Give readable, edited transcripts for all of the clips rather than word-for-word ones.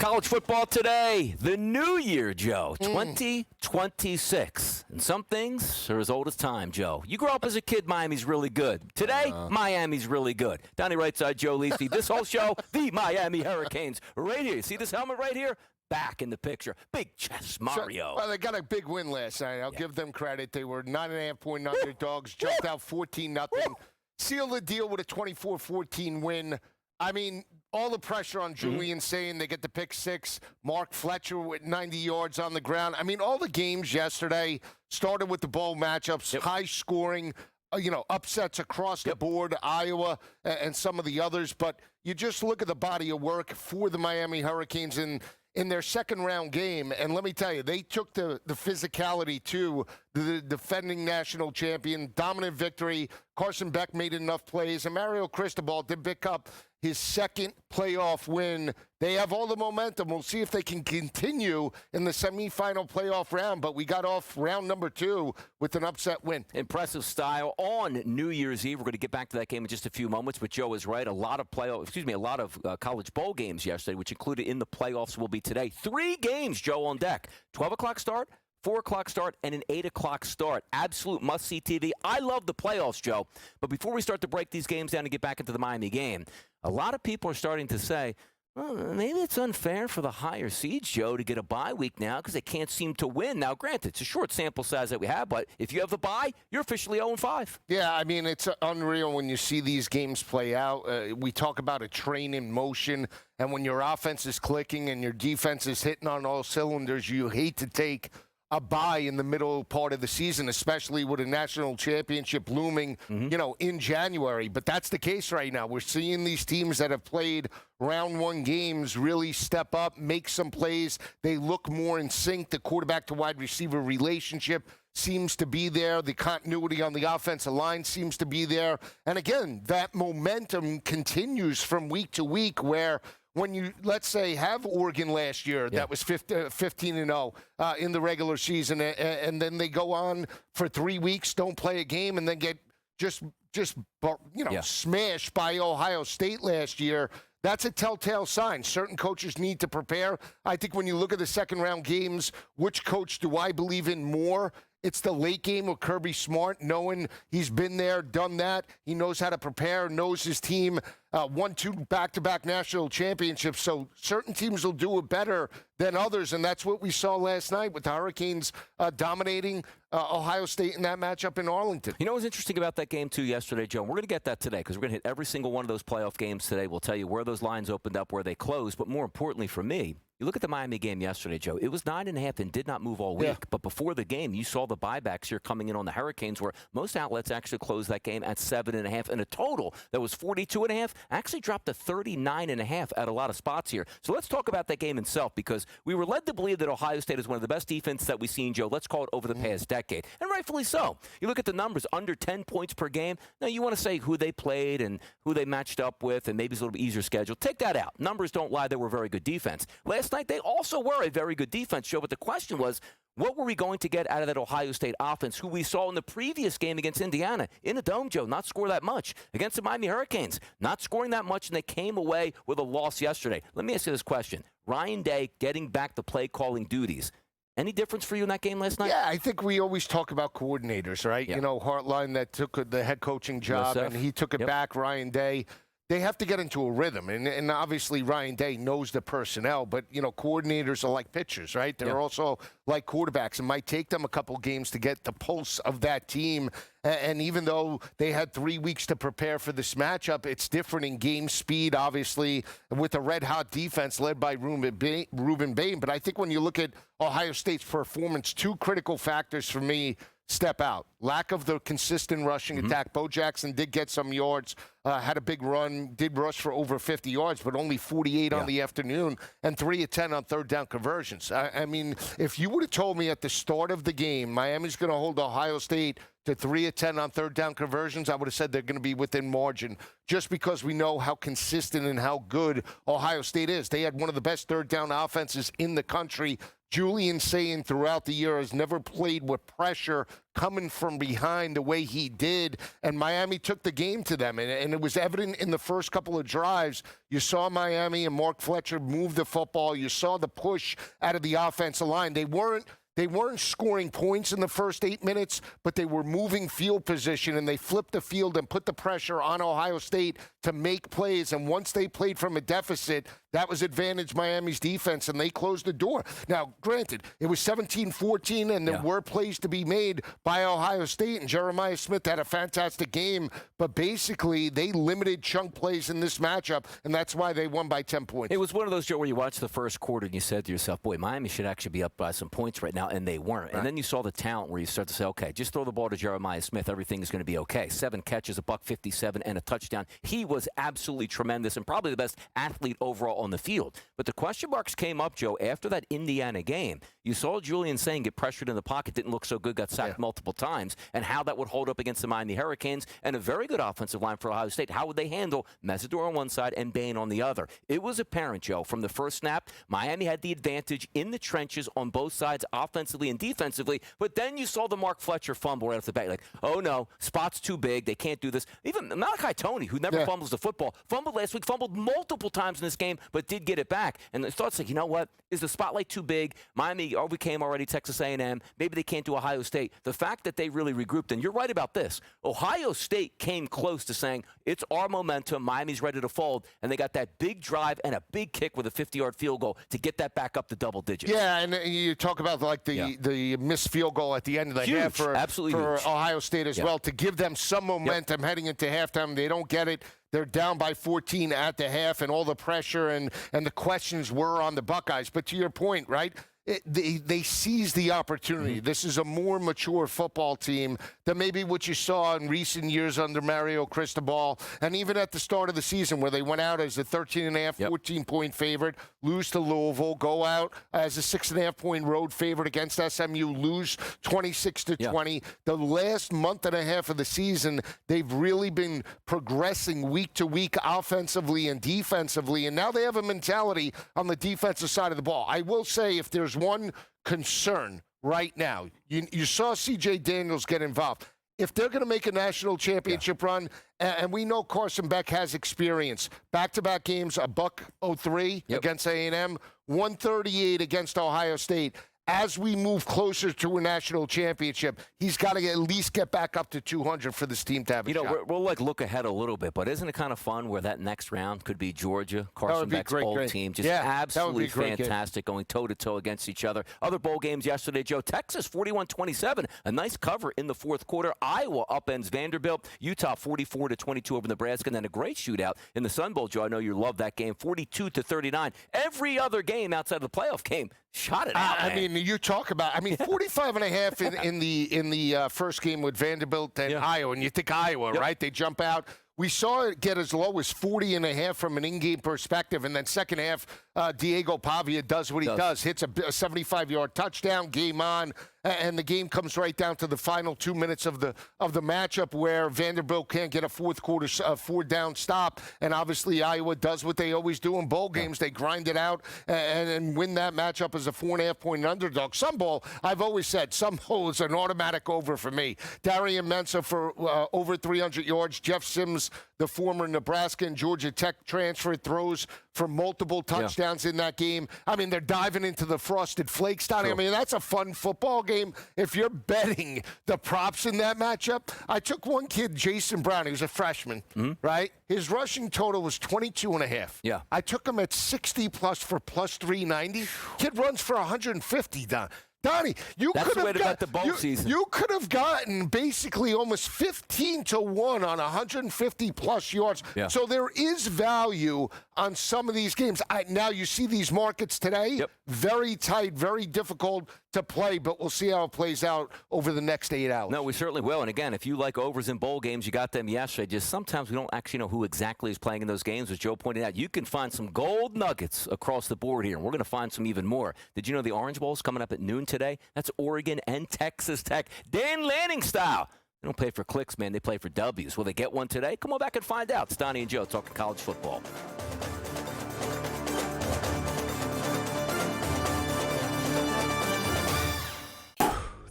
College football today, the new year, Joe, 2026. And some things are as old as time, Joe. You grew up as a kid, Miami's really good. Today, Miami's really good. Donnie, Rightside, Joe, Lisi. This whole show, the Miami Hurricanes, right here. You see this helmet right here? Back in the picture. Big chest, Mario. Well, they got a big win last night. I'll give them credit. They were 9.5-point underdogs, jumped out 14-0. Sealed the deal with a 24-14 win. I mean, all the pressure on Julian saying they get the pick six. Mark Fletcher with 90 yards on the ground. I mean, all the games yesterday started with the bowl matchups, high scoring, upsets across the board, Iowa and some of the others. But you just look at the body of work for the Miami Hurricanes in their second-round game, and let me tell you, they took the physicality to the defending national champion, dominant victory. Carson Beck made enough plays, and Mario Cristobal did pick up his second playoff win. They have all the momentum. We'll see if they can continue in the semifinal playoff round, but we got off round number 2 with an upset win. Impressive style on New Year's Eve. We're going to get back to that game in just a few moments, but Joe is right. A lot of college bowl games yesterday, which included in the playoffs, will be today. 3 games, Joe, on deck. 12 o'clock start, 4 o'clock start, and an 8 o'clock start. Absolute must-see TV. I love the playoffs, Joe. But before we start to break these games down and get back into the Miami game, a lot of people are starting to say, well, maybe it's unfair for the higher seeds, Joe, to get a bye week now because they can't seem to win. Now, granted, it's a short sample size that we have, but if you have the bye, you're officially 0-5. Yeah, I mean, it's unreal when you see these games play out. We talk about a train in motion, and when your offense is clicking and your defense is hitting on all cylinders, you hate to take a bye in the middle part of the season, especially with a national championship looming, in January. But that's the case right now. We're seeing these teams that have played round 1 games really step up, make some plays. They look more in sync. The quarterback to wide receiver relationship seems to be there. The continuity on the offensive line seems to be there. And again, that momentum continues from week to week where when you, let's say, have Oregon last year, that was 15-0 in the regular season, and then they go on for 3 weeks, don't play a game, and then get just smashed by Ohio State last year. That's a telltale sign. Certain coaches need to prepare. I think when you look at the second-round games, which coach do I believe in more? It's the late game with Kirby Smart, knowing he's been there, done that. He knows how to prepare, knows his team, won 2 back-to-back national championships. So certain teams will do it better than others, and that's what we saw last night with the Hurricanes dominating Ohio State in that matchup in Arlington. You know what's interesting about that game, too, yesterday, Joe? We're going to get that today because we're going to hit every single one of those playoff games today. We'll tell you where those lines opened up, where they closed, but more importantly for me, you look at the Miami game yesterday, Joe. It was 9.5 and did not move all week. But before the game, you saw the buybacks here coming in on the Hurricanes, where most outlets actually closed that game at 7.5, and a total that was 42.5 actually dropped to 39.5 at a lot of spots here. So let's talk about that game itself, because we were led to believe that Ohio State is one of the best defenses that we've seen, Joe. Let's call it over the past decade, and rightfully so. You look at the numbers, under 10 points per game. Now you want to say who they played and who they matched up with, and maybe it's a little bit easier schedule. Take that out. Numbers don't lie. They were very good defense. Last night they also were a very good defense, Joe, but the question was, what were we going to get out of that Ohio State offense, who we saw in the previous game against Indiana in the Dome, Joe, not score that much. Against the Miami Hurricanes, not scoring that much, and they came away with a loss yesterday. Let me ask you this question. Ryan Day getting back to play-calling duties. Any difference for you in that game last night? Yeah, I think we always talk about coordinators, right? Yeah. You know, Hartline that took the head coaching job, and he took it back, Ryan Day. They have to get into a rhythm, and obviously Ryan Day knows the personnel, but, coordinators are like pitchers, right? They're also like quarterbacks. It might take them a couple games to get the pulse of that team, and even though they had 3 weeks to prepare for this matchup, it's different in game speed, obviously, with a red-hot defense led by Reuben Bain. But I think when you look at Ohio State's performance, 2 critical factors for me step out. Lack of the consistent rushing attack. Bo Jackson did get some yards, had a big run, did rush for over 50 yards, but only 48 on the afternoon, and 3 of 10 on third down conversions. I mean, if you would have told me at the start of the game, Miami's going to hold Ohio State to 3 of 10 on third down conversions, I would have said they're going to be within margin, just because we know how consistent and how good Ohio State is. They had one of the best third down offenses in the country Julian saying throughout the year has never played with pressure coming from behind the way he did, and Miami took the game to them, and it was evident in the first couple of drives. You saw Miami and Mark Fletcher move the football. You saw the push out of the offensive line. They weren't scoring points in the first 8 minutes, but they were moving field position, and they flipped the field and put the pressure on Ohio State to make plays. And once they played from a deficit, that was advantage Miami's defense, and they closed the door. Now, granted, it was 17-14, and there were plays to be made by Ohio State, and Jeremiah Smith had a fantastic game. But basically, they limited chunk plays in this matchup, and that's why they won by 10 points. It was one of those, Joe, where you watched the first quarter and you said to yourself, boy, Miami should actually be up by some points right now, and they weren't. And then you saw the talent where you start to say, okay, just throw the ball to Jeremiah Smith. Everything is going to be okay. 7 catches, $157, and a touchdown. He was absolutely tremendous and probably the best athlete overall on the field. But the question marks came up, Joe, after that Indiana game. You saw Julian saying get pressured in the pocket, didn't look so good, got sacked multiple times, and how that would hold up against the Miami Hurricanes and a very good offensive line for Ohio State. How would they handle Mesidor on one side and Bain on the other? It was apparent, Joe, from the first snap, Miami had the advantage in the trenches on both sides, offensively and defensively, but then you saw the Mark Fletcher fumble right off the bat. Like, oh no, spot's too big, they can't do this. Even Malachi Toney, who never fumbles the football, fumbled last week, fumbled multiple times in this game, but did get it back. And the thoughts like, you know what? Is the spotlight too big? Miami overcame already Texas A&M. Maybe they can't do Ohio State. The fact that they really regrouped, and you're right about this, Ohio State came close to saying, it's our momentum, Miami's ready to fold, and they got that big drive and a big kick with a 50-yard field goal to get that back up to double digits. Yeah, and you talk about like the missed field goal at the end of the half for Ohio State as well, to give them some momentum heading into halftime. They don't get it. They're down by 14 at the half, and all the pressure and the questions were on the Buckeyes. But to your point, right, they seized the opportunity. Mm-hmm. This is a more mature football team than maybe what you saw in recent years under Mario Cristobal, and even at the start of the season where they went out as a 13.5, 14-point favorite, lose to Louisville, go out as a 6.5-point road favorite against SMU, lose 26-20. The last month and a half of the season, they've really been progressing week to week offensively and defensively, and now they have a mentality on the defensive side of the ball. I will say, if there's one concern right now, you saw C.J. Daniels get involved. If they're going to make a national championship run, and we know Carson Beck has experience, back-to-back games, $103 against A&M, 138 against Ohio State. As we move closer to a national championship, he's got to at least get back up to 200 for this team to have a shot. We'll like look ahead a little bit, but isn't it kind of fun where that next round could be Georgia, Carson Beck's old team, just absolutely fantastic, going toe-to-toe against each other. Other bowl games yesterday, Joe, Texas 41-27, a nice cover in the fourth quarter. Iowa upends Vanderbilt, Utah 44-22 over Nebraska, and then a great shootout in the Sun Bowl, Joe. I know you love that game, 42-39. Every other game outside of the playoff game shot it out. I mean, you talk about, 45.5 in the first game with Vanderbilt and Iowa, and you think Iowa, right? They jump out. We saw it get as low as 40.5 from an in-game perspective, and then second half, Diego Pavia does what he does, hits a 75-yard touchdown, game on, and the game comes right down to the final 2 minutes of the matchup where Vanderbilt can't get a fourth quarter four-down stop, and obviously Iowa does what they always do in bowl games. They grind it out and win that matchup as a 4.5-point underdog. Sun Bowl, I've always said, Sun Bowl is an automatic over for me. Darian Mensah for over 300 yards, Jeff Sims, the former Nebraska and Georgia Tech transfer, throws for multiple touchdowns in that game. I mean, they're diving into the Frosted Flakes, Donnie. I mean, that's a fun football game. If you're betting the props in that matchup, I took one kid, Jason Brown. He was a freshman, right? His rushing total was 22.5. Yeah. I took him at 60+ for plus 390. Kid runs for 150, Donnie, you could have gotten basically almost 15-1 on 150+ yards. Yeah. So there is value on some of these games. Now you see these markets today, very tight, very difficult to play, but we'll see how it plays out over the next 8 hours. No, we certainly will. And again, if you like overs in bowl games, you got them yesterday. Just sometimes we don't actually know who exactly is playing in those games. As Joe pointed out, you can find some gold nuggets across the board here, and we're going to find some even more. Did you know the Orange Bowl is coming up at noon today? That's Oregon and Texas Tech. Dan Lanning style. They don't play for clicks, man. They play for W's. Will they get one today? Come on back and find out. It's Donnie and Joe talking college football.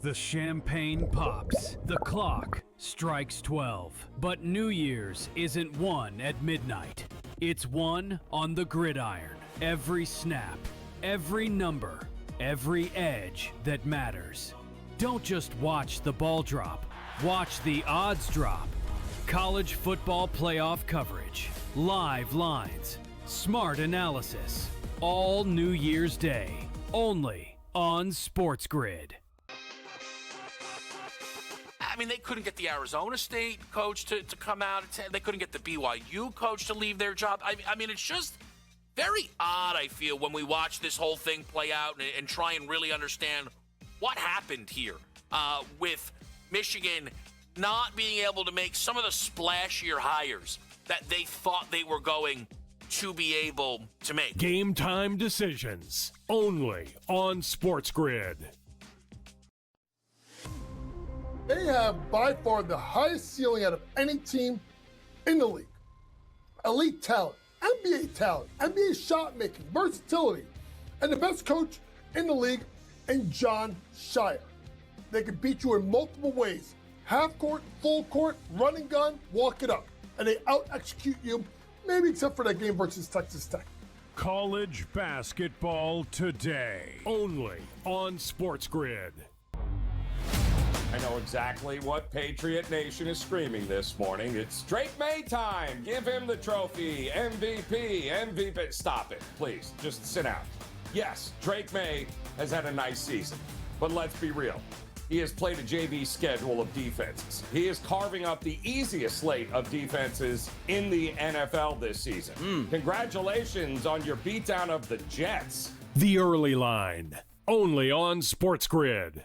The champagne pops. The clock strikes 12. But New Year's isn't won at midnight. It's won on the gridiron. Every snap, every number, every edge that matters. Don't just watch the ball drop. Watch the odds drop. College football playoff coverage. Live lines. Smart analysis. All New Year's Day. Only on SportsGrid. I mean, they couldn't get the Arizona State coach to come out. They couldn't get the BYU coach to leave their job. I mean, it's just very odd, I feel, when we watch this whole thing play out and try and really understand what happened here with Michigan not being able to make some of the splashier hires that they thought they were going to be able to make. Game time decisions, only on SportsGrid. They have by far the highest ceiling out of any team in the league. Elite talent, NBA shot making, versatility, and the best coach in the league in John Shire. They can beat you in multiple ways. Half court, full court, running gun, walk it up. And they out-execute you, maybe except for that game versus Texas Tech. College basketball today, only on SportsGrid. I know exactly what Patriot Nation is screaming this morning. It's Drake May time. Give him the trophy. MVP. Stop it, please. Just sit down. Yes, Drake May has had a nice season. But let's be real. He has played a JV schedule of defenses. He is carving up the easiest slate of defenses in the NFL this season. Congratulations on your beatdown of the Jets. The early line, only on SportsGrid.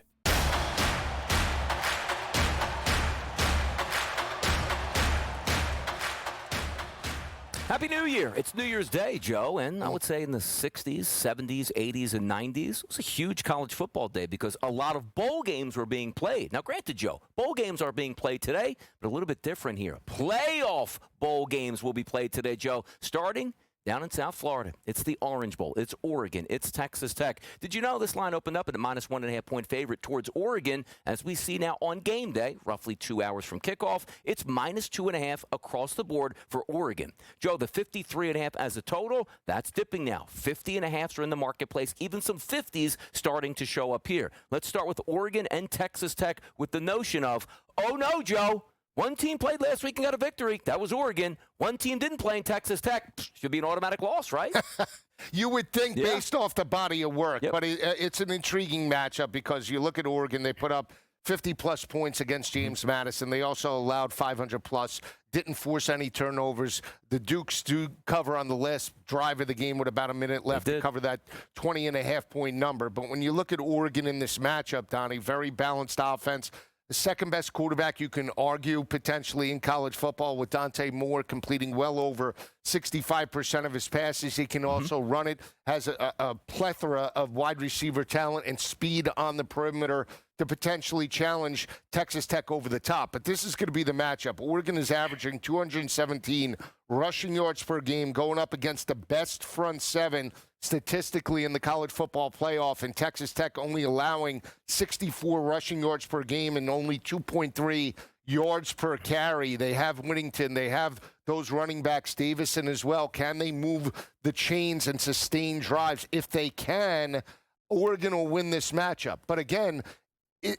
Happy New Year. It's New Year's Day, Joe, and I would say in the 60s, 70s, 80s, and 90s, it was a huge college football day because a lot of bowl games were being played. Now, granted, Joe, bowl games are being played today, but a little bit different here. Playoff bowl games will be played today, Joe, starting down in South Florida. It's the Orange Bowl. It's Oregon. It's Texas Tech. Did you know this line opened up at a -1.5-point favorite towards Oregon? As we see now on game day, roughly 2 hours from kickoff, it's -2.5 across the board for Oregon. Joe, the 53.5 as a total, that's dipping now. 50.5s are in the marketplace. Even some 50s starting to show up here. Let's start with Oregon and Texas Tech with the notion of, oh no, Joe, one team played last week and got a victory. That was Oregon. One team didn't play in Texas Tech. Should be an automatic loss, right? You would think based off the body of work, but it's an intriguing matchup because you look at Oregon, they put up 50-plus points against James Madison. They also allowed 500-plus, didn't force any turnovers. The Dukes do cover on the last drive of the game with about a minute left to cover that 20.5-point number. But when you look at Oregon in this matchup, Donnie, very balanced offense. The second-best quarterback you can argue potentially in college football with Dante Moore completing well over 65% of his passes. He can also run it, has a plethora of wide receiver talent and speed on the perimeter to potentially challenge Texas Tech over the top. But this is going to be the matchup. Oregon is averaging 217 rushing yards per game, going up against the best front seven statistically in the college football playoff, and Texas Tech only allowing 64 rushing yards per game and only 2.3 yards per carry. They have Whittington. They have those running backs, Davison as well. Can they move the chains and sustain drives? If they can, Oregon will win this matchup. But again,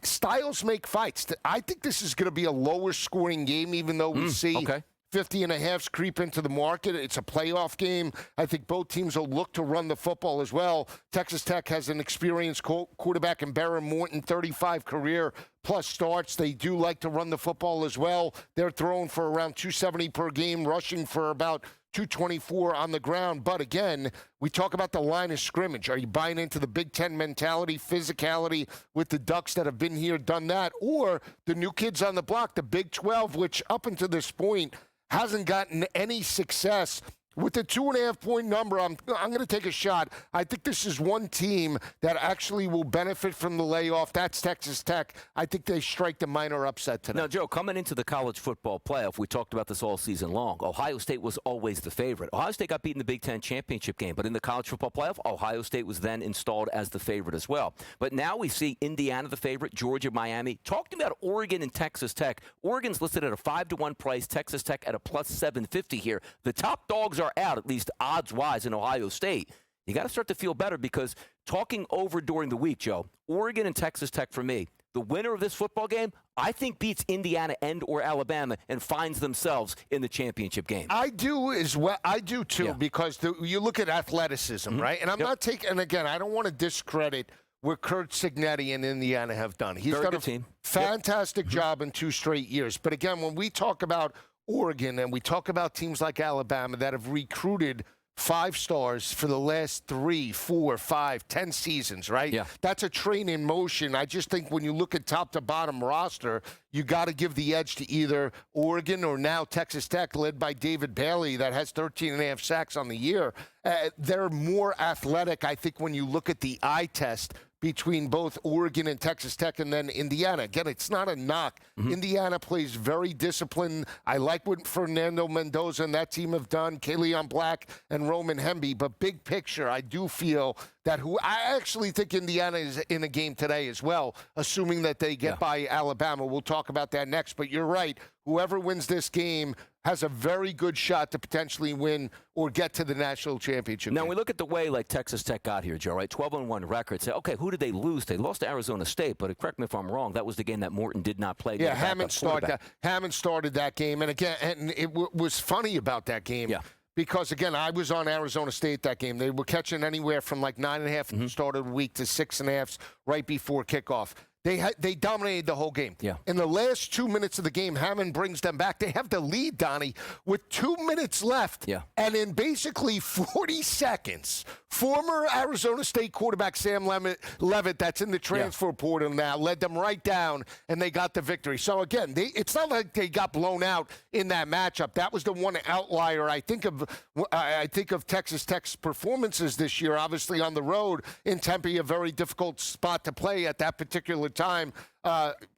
styles make fights. I think this is going to be a lower scoring game, even though we see 50.5s creep into the market. It's a playoff game. I think both teams will look to run the football as well. Texas Tech has an experienced quarterback in Barron Morton, 35 career-plus starts. They do like to run the football as well. They're throwing for around 270 per game, rushing for about 224 on the ground. But again, we talk about the line of scrimmage. Are you buying into the Big Ten mentality, physicality with the Ducks that have been here, done that, or the new kids on the block, the Big 12, which up until this point hasn't gotten any success With the 2.5-point number, I'm going to take a shot. I think this is one team that actually will benefit from the layoff. That's Texas Tech. I think they strike the minor upset today. Now, Joe, coming into the college football playoff, we talked about this all season long. Ohio State was always the favorite. Ohio State got beat in the Big Ten championship game, but in the college football playoff, Ohio State was then installed as the favorite as well. But now we see Indiana the favorite, Georgia, Miami. Talking about Oregon and Texas Tech. Oregon's listed at a 5-1 price, Texas Tech at a plus 750 here. The top dogs are out, at least odds-wise, in Ohio State. You got to start to feel better because talking over during the week, Joe, Oregon and Texas Tech for me, the winner of this football game, I think beats Indiana and or Alabama and finds themselves in the championship game. I do as well. I do too, because you look at athleticism, right? And I'm not taking, and again, I don't want to discredit what Kurt Signetti and Indiana have done. He's done a fantastic job in 2 straight years. But again, when we talk about Oregon and we talk about teams like Alabama that have recruited 5 stars for the last 3, 4, 5, 10 seasons, right? Yeah. That's a train in motion. I just think when you look at top to bottom roster, you got to give the edge to either Oregon or now Texas Tech, led by David Bailey, that has 13.5 sacks on the year. They're more athletic, I think, when you look at the eye test between both Oregon and Texas Tech and then Indiana. Again, it's not a knock. Indiana plays very disciplined. I like what Fernando Mendoza and that team have done, Kaleon Black and Roman Hemby. But big picture, I do feel that I actually think Indiana is in a game today as well, assuming that they get by Alabama. We'll talk about that next. But you're right. Whoever wins this game has a very good shot to potentially win or get to the national championship. Now, we look at the way like Texas Tech got here, Joe, right? 12-1 record. Say, okay, who did they lose? They lost to Arizona State, but correct me if I'm wrong, that was the game that Morton did not play. Yeah, Hammond started that game. And again, it was funny about that game. Yeah. Because, again, I was on Arizona State that game. They were catching anywhere from like 9.5 at the start of the week to 6.5 right before kickoff. They dominated the whole game. Yeah. In the last 2 minutes of the game, Hammond brings them back. They have the lead, Donnie, with 2 minutes left. Yeah. And in basically 40 seconds, former Arizona State quarterback Sam Levitt, that's in the transfer portal now, led them right down, and they got the victory. So, again, it's not like they got blown out in that matchup. That was the one outlier I think of Texas Tech's performances this year, obviously on the road in Tempe, a very difficult spot to play at that particular time.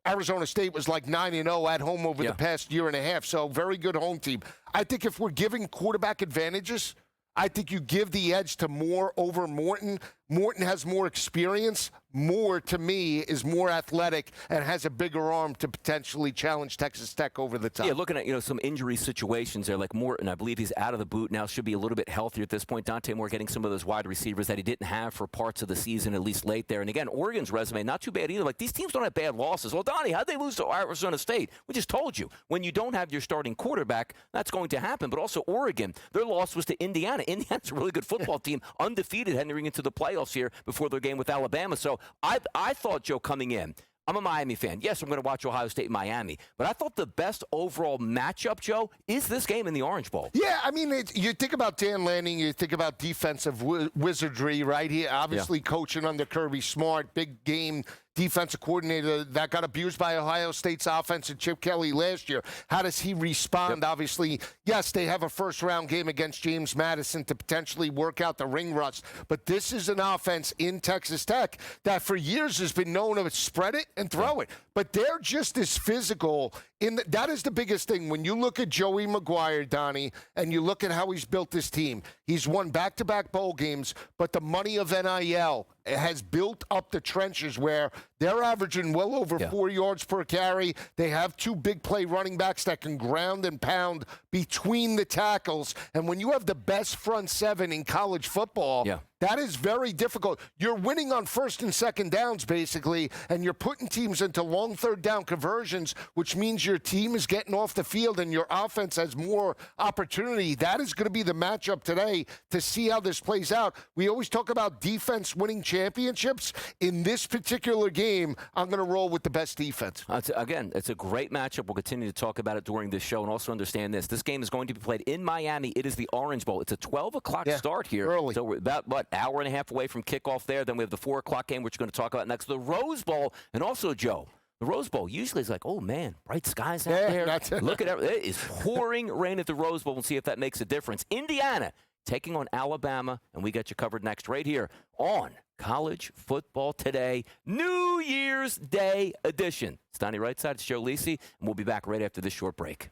Arizona State was like 9-0 at home over the past year and a half, so very good home team. I think if we're giving quarterback advantages, I think you give the edge to Moore over Morton. Morton has more experience. Moore, to me, is more athletic and has a bigger arm to potentially challenge Texas Tech over the top. Yeah, looking at some injury situations there, like Morton, I believe he's out of the boot now, should be a little bit healthier at this point. Dante Moore getting some of those wide receivers that he didn't have for parts of the season, at least late there. And again, Oregon's resume, not too bad either. Like, these teams don't have bad losses. Well, Donnie, how'd they lose to Arizona State? We just told you. When you don't have your starting quarterback, that's going to happen. But also Oregon, their loss was to Indiana. Indiana's a really good football team, undefeated heading into the playoffs here before their game with Alabama. So I thought, Joe, coming in, I'm a Miami fan. Yes, I'm going to watch Ohio State and Miami. But I thought the best overall matchup, Joe, is this game in the Orange Bowl. Yeah, I mean, you think about Dan Lanning, you think about defensive wizardry, right? He obviously coaching under Kirby Smart, big game defensive coordinator that got abused by Ohio State's offense and Chip Kelly last year. How does he respond? Obviously, yes, they have a first-round game against James Madison to potentially work out the ring rust, but this is an offense in Texas Tech that for years has been known to spread it and throw it. But they're just as physical. That is the biggest thing. When you look at Joey McGuire, Donnie, and you look at how he's built this team, he's won back-to-back bowl games, but the money of NIL has built up the trenches where they're averaging well over 4 yards per carry. They have 2 big play running backs that can ground and pound between the tackles. And when you have the best front 7 in college football, that is very difficult. You're winning on first and second downs, basically, and you're putting teams into long third down conversions, which means your team is getting off the field and your offense has more opportunity. That is going to be the matchup today to see how this plays out. We always talk about defense winning championships. In this particular game, I'm going to roll with the best defense. Again, it's a great matchup. We'll continue to talk about it during this show and also understand this. This game is going to be played in Miami. It is the Orange Bowl. It's a 12 o'clock start here. Early. So we're about, hour and a half away from kickoff there. Then we have the 4 o'clock game, which we're going to talk about next. The Rose Bowl, and also, Joe, The Rose Bowl usually is like, oh, man, bright skies out there. Look at it. It is pouring rain at the Rose Bowl. We'll see if that makes a difference. Indiana taking on Alabama, and we got you covered next right here on College Football Today, New Year's Day edition. It's Donnie Rightside, it's Joe Lisi, and we'll be back right after this short break.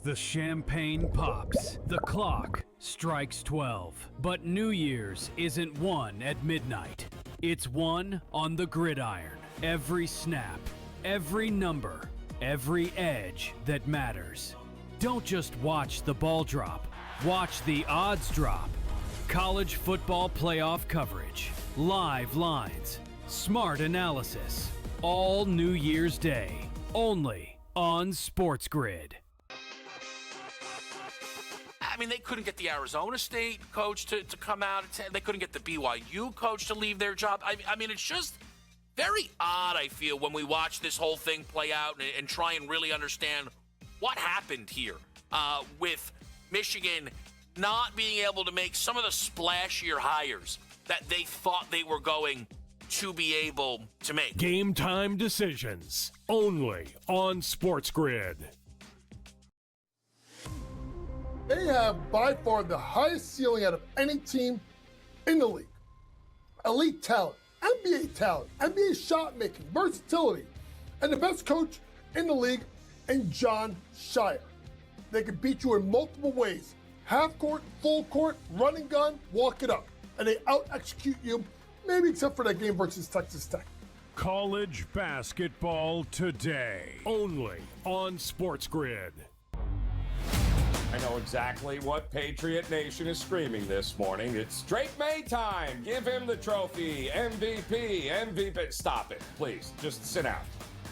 The champagne pops. The clock strikes 12. But New Year's isn't won at midnight. It's won on the gridiron. Every snap, every number, every edge that matters. Don't just watch the ball drop. Watch the odds drop. College football playoff coverage. Live lines. Smart analysis. All New Year's Day. Only on SportsGrid. I mean, they couldn't get the Arizona State coach to come out. They couldn't get the BYU coach to leave their job. I mean, it's just very odd, I feel, when we watch this whole thing play out and try and really understand what happened here with Michigan not being able to make some of the splashier hires that they thought they were going to be able to make. Game time decisions only on SportsGrid. They have by far the highest ceiling out of any team in the league. Elite talent, NBA shot making, versatility, and the best coach in the league in John Shire. They can beat you in multiple ways. Half court, full court, running gun, walk it up. And they out-execute you, maybe except for that game versus Texas Tech. College basketball today, only on SportsGrid. I know exactly what Patriot Nation is screaming this morning. It's Drake May time. Give him the trophy. MVP. Stop it, please. Just sit down.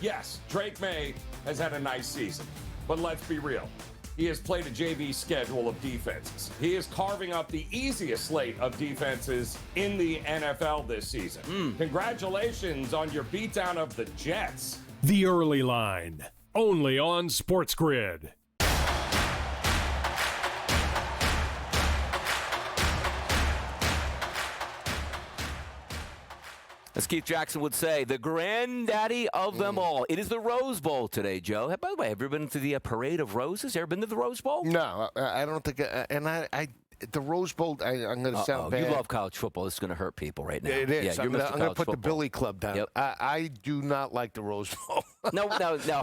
Yes, Drake May has had a nice season. But let's be real. He has played a JV schedule of defenses. He is carving up the easiest slate of defenses in the NFL this season. Congratulations on your beatdown of the Jets. The early line, only on SportsGrid. As Keith Jackson would say, the granddaddy of them all. It is the Rose Bowl today, Joe. By the way, have you ever been to the Parade of Roses? Ever been to the Rose Bowl? No, I don't think. The Rose Bowl, I'm going to sound bad. You love college football. This is going to hurt people right now. It is. Yeah, I'm going to put the Billy Club down. Yep. I do not like the Rose Bowl. No. Now,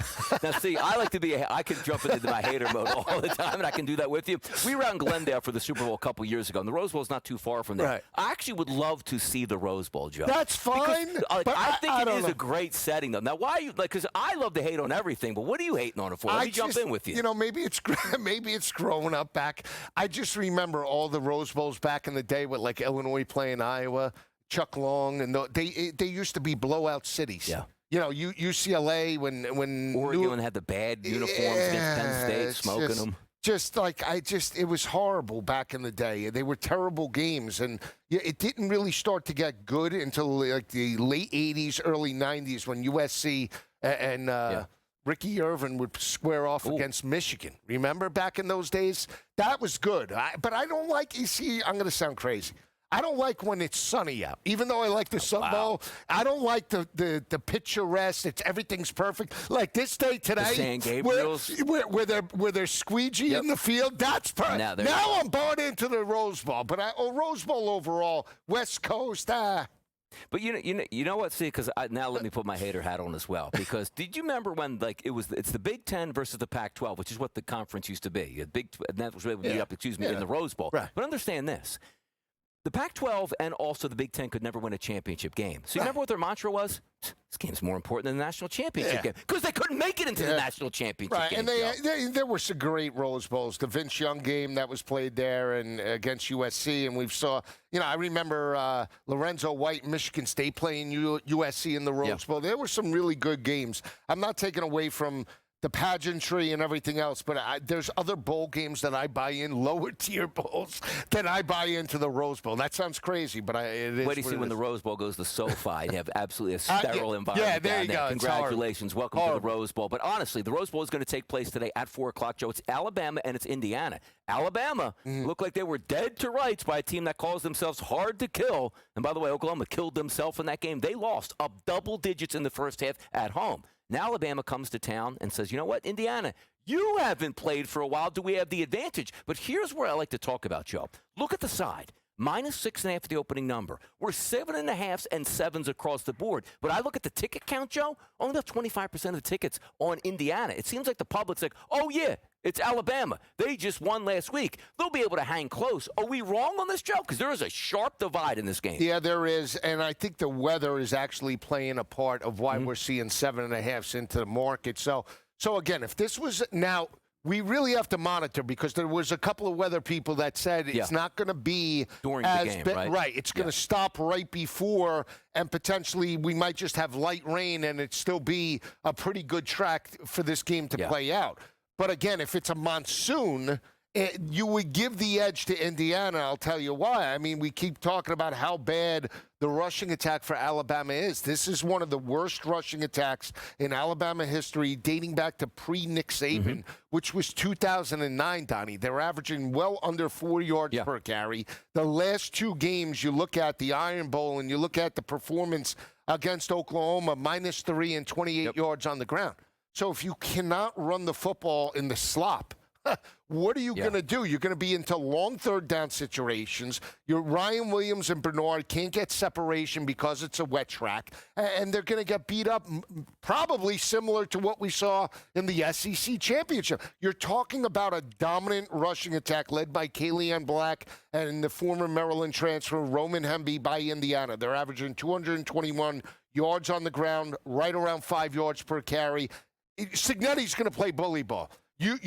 see, I like to be. I can jump into my hater mode all the time, and I can do that with you. We were out in Glendale for the Super Bowl a couple years ago, and the Rose Bowl is not too far from there. Right. I actually would love to see the Rose Bowl, Joe. That's fine. Because, but I think it is know. a great setting, though. Now, why? Because I love to hate on everything, but what are you hating on it for? Let me jump in with you. You know, maybe it's growing up back. I just remember all the Rose Bowls back in the day with like Illinois playing Iowa, Chuck Long, and they used to be blowout cities. Yeah. You know, UCLA when Oregon had the bad uniforms against Penn State, smoking them. It was horrible back in the day. They were terrible games, and it didn't really start to get good until like the late '80s, early '90s when USC and Ricky Irvin would square off against Michigan. Remember back in those days? That was good. But I don't like, you see, I'm going to sound crazy. I don't like when it's sunny out. Even though I like the Sun Bowl, I don't like the picturesque. Everything's perfect. Like this day today, the San Gabriel's. where they're squeegee in the field. That's perfect. Now I'm bought into the Rose Bowl. But Rose Bowl overall, West Coast, But you know what? See, because now let me put my hater hat on as well. Because did you remember when it's the Big Ten versus the Pac-12, which is what the conference used to be? And that was really in the Rose Bowl. Right. But understand this: the Pac-12 and also the Big Ten could never win a championship game. So you remember what their mantra was? This game's more important than the national championship game because they couldn't make it into the national championship game. And there were some great Rose Bowls. The Vince Young game that was played there and against USC, and we saw. I remember Lorenzo White and Michigan State playing USC in the Rose Bowl. There were some really good games. I'm not taking away from the pageantry and everything else, but there's other bowl games that I buy in, lower tier bowls, than I buy into the Rose Bowl. That sounds crazy, but it is. Wait to see when the Rose Bowl goes to SoFi. You have absolutely a sterile environment. Yeah, there you go. Congratulations. Welcome to the Rose Bowl. But honestly, the Rose Bowl is going to take place today at 4 o'clock, Joe. It's Alabama and it's Indiana. Alabama looked like they were dead to rights by a team that calls themselves hard to kill. And by the way, Oklahoma killed themselves in that game. They lost up double digits in the first half at home. Now Alabama comes to town and says, you know what, Indiana, you haven't played for a while. Do we have the advantage? But here's where I like to talk about, Joe. Look at the side. -6.5 at the opening number. We're 7.5s and 7s across the board. But I look at the ticket count, Joe, only about 25% of the tickets on Indiana. It seems like the public's like, oh, yeah, it's Alabama. They just won last week. They'll be able to hang close. Are we wrong on this, Joe? Because there is a sharp divide in this game. Yeah, there is. And I think the weather is actually playing a part of why we're seeing 7.5s into the market. So again, if this was now – we really have to monitor because there was a couple of weather people that said it's not going to be during the game, right? Right. It's going to stop right before, and potentially we might just have light rain and it still be a pretty good track for this game to play out. But again, if it's a monsoon, you would give the edge to Indiana. I'll tell you why. I mean, we keep talking about how bad the rushing attack for Alabama is. This is one of the worst rushing attacks in Alabama history, dating back to pre-Nick Saban, which was 2009, Donnie. They're averaging well under 4 yards per carry. The last two games, you look at the Iron Bowl and you look at the performance against Oklahoma, -3 and 28 yards on the ground. So if you cannot run the football in the slop, what are you going to do? You're going to be into long third down situations. Your Ryan Williams and Bernard can't get separation because it's a wet track, and they're going to get beat up probably similar to what we saw in the SEC championship. You're talking about a dominant rushing attack led by Kalian Black and the former Maryland transfer Roman Hemby by Indiana. They're averaging 221 yards on the ground, right around 5 yards per carry. Signetti's going to play bully ball. You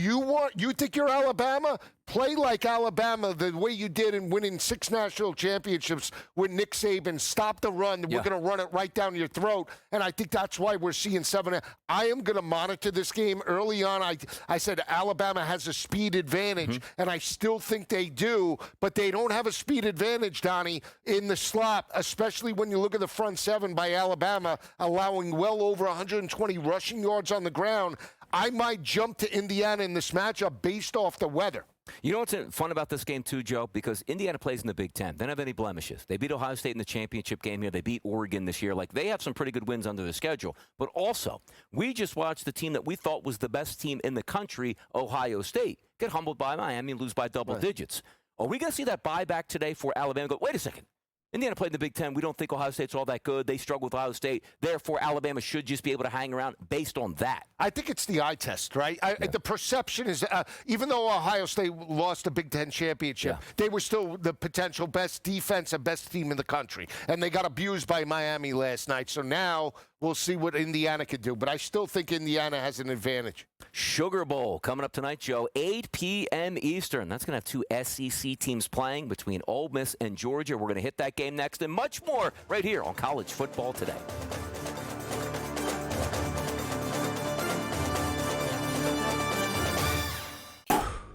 think you're Alabama? Play like Alabama the way you did in winning 6 national championships with Nick Saban. Stop the run. We're going to run it right down your throat. And I think that's why we're seeing 7. I am going to monitor this game. Early on, I said Alabama has a speed advantage, and I still think they do. But they don't have a speed advantage, Donnie, in the slot, especially when you look at the front 7 by Alabama, allowing well over 120 rushing yards on the ground. I might jump to Indiana in this matchup based off the weather. You know what's fun about this game, too, Joe? Because Indiana plays in the Big Ten. They don't have any blemishes. They beat Ohio State in the championship game here. They beat Oregon this year. Like, they have some pretty good wins under the schedule. But also, we just watched the team that we thought was the best team in the country, Ohio State, get humbled by Miami and lose by double digits. Are we going to see that buyback today for Alabama? Go, wait a second. Indiana played in the Big Ten. We don't think Ohio State's all that good. They struggle with Ohio State. Therefore, Alabama should just be able to hang around based on that. I think it's the eye test, right? The perception is, even though Ohio State lost the Big Ten championship, they were still the potential best defense and best team in the country. And they got abused by Miami last night. So now we'll see what Indiana can do. But I still think Indiana has an advantage. Sugar Bowl coming up tonight, Joe, 8 p.m. Eastern. That's going to have 2 SEC teams playing between Ole Miss and Georgia. We're going to hit that game next and much more right here on College Football Today.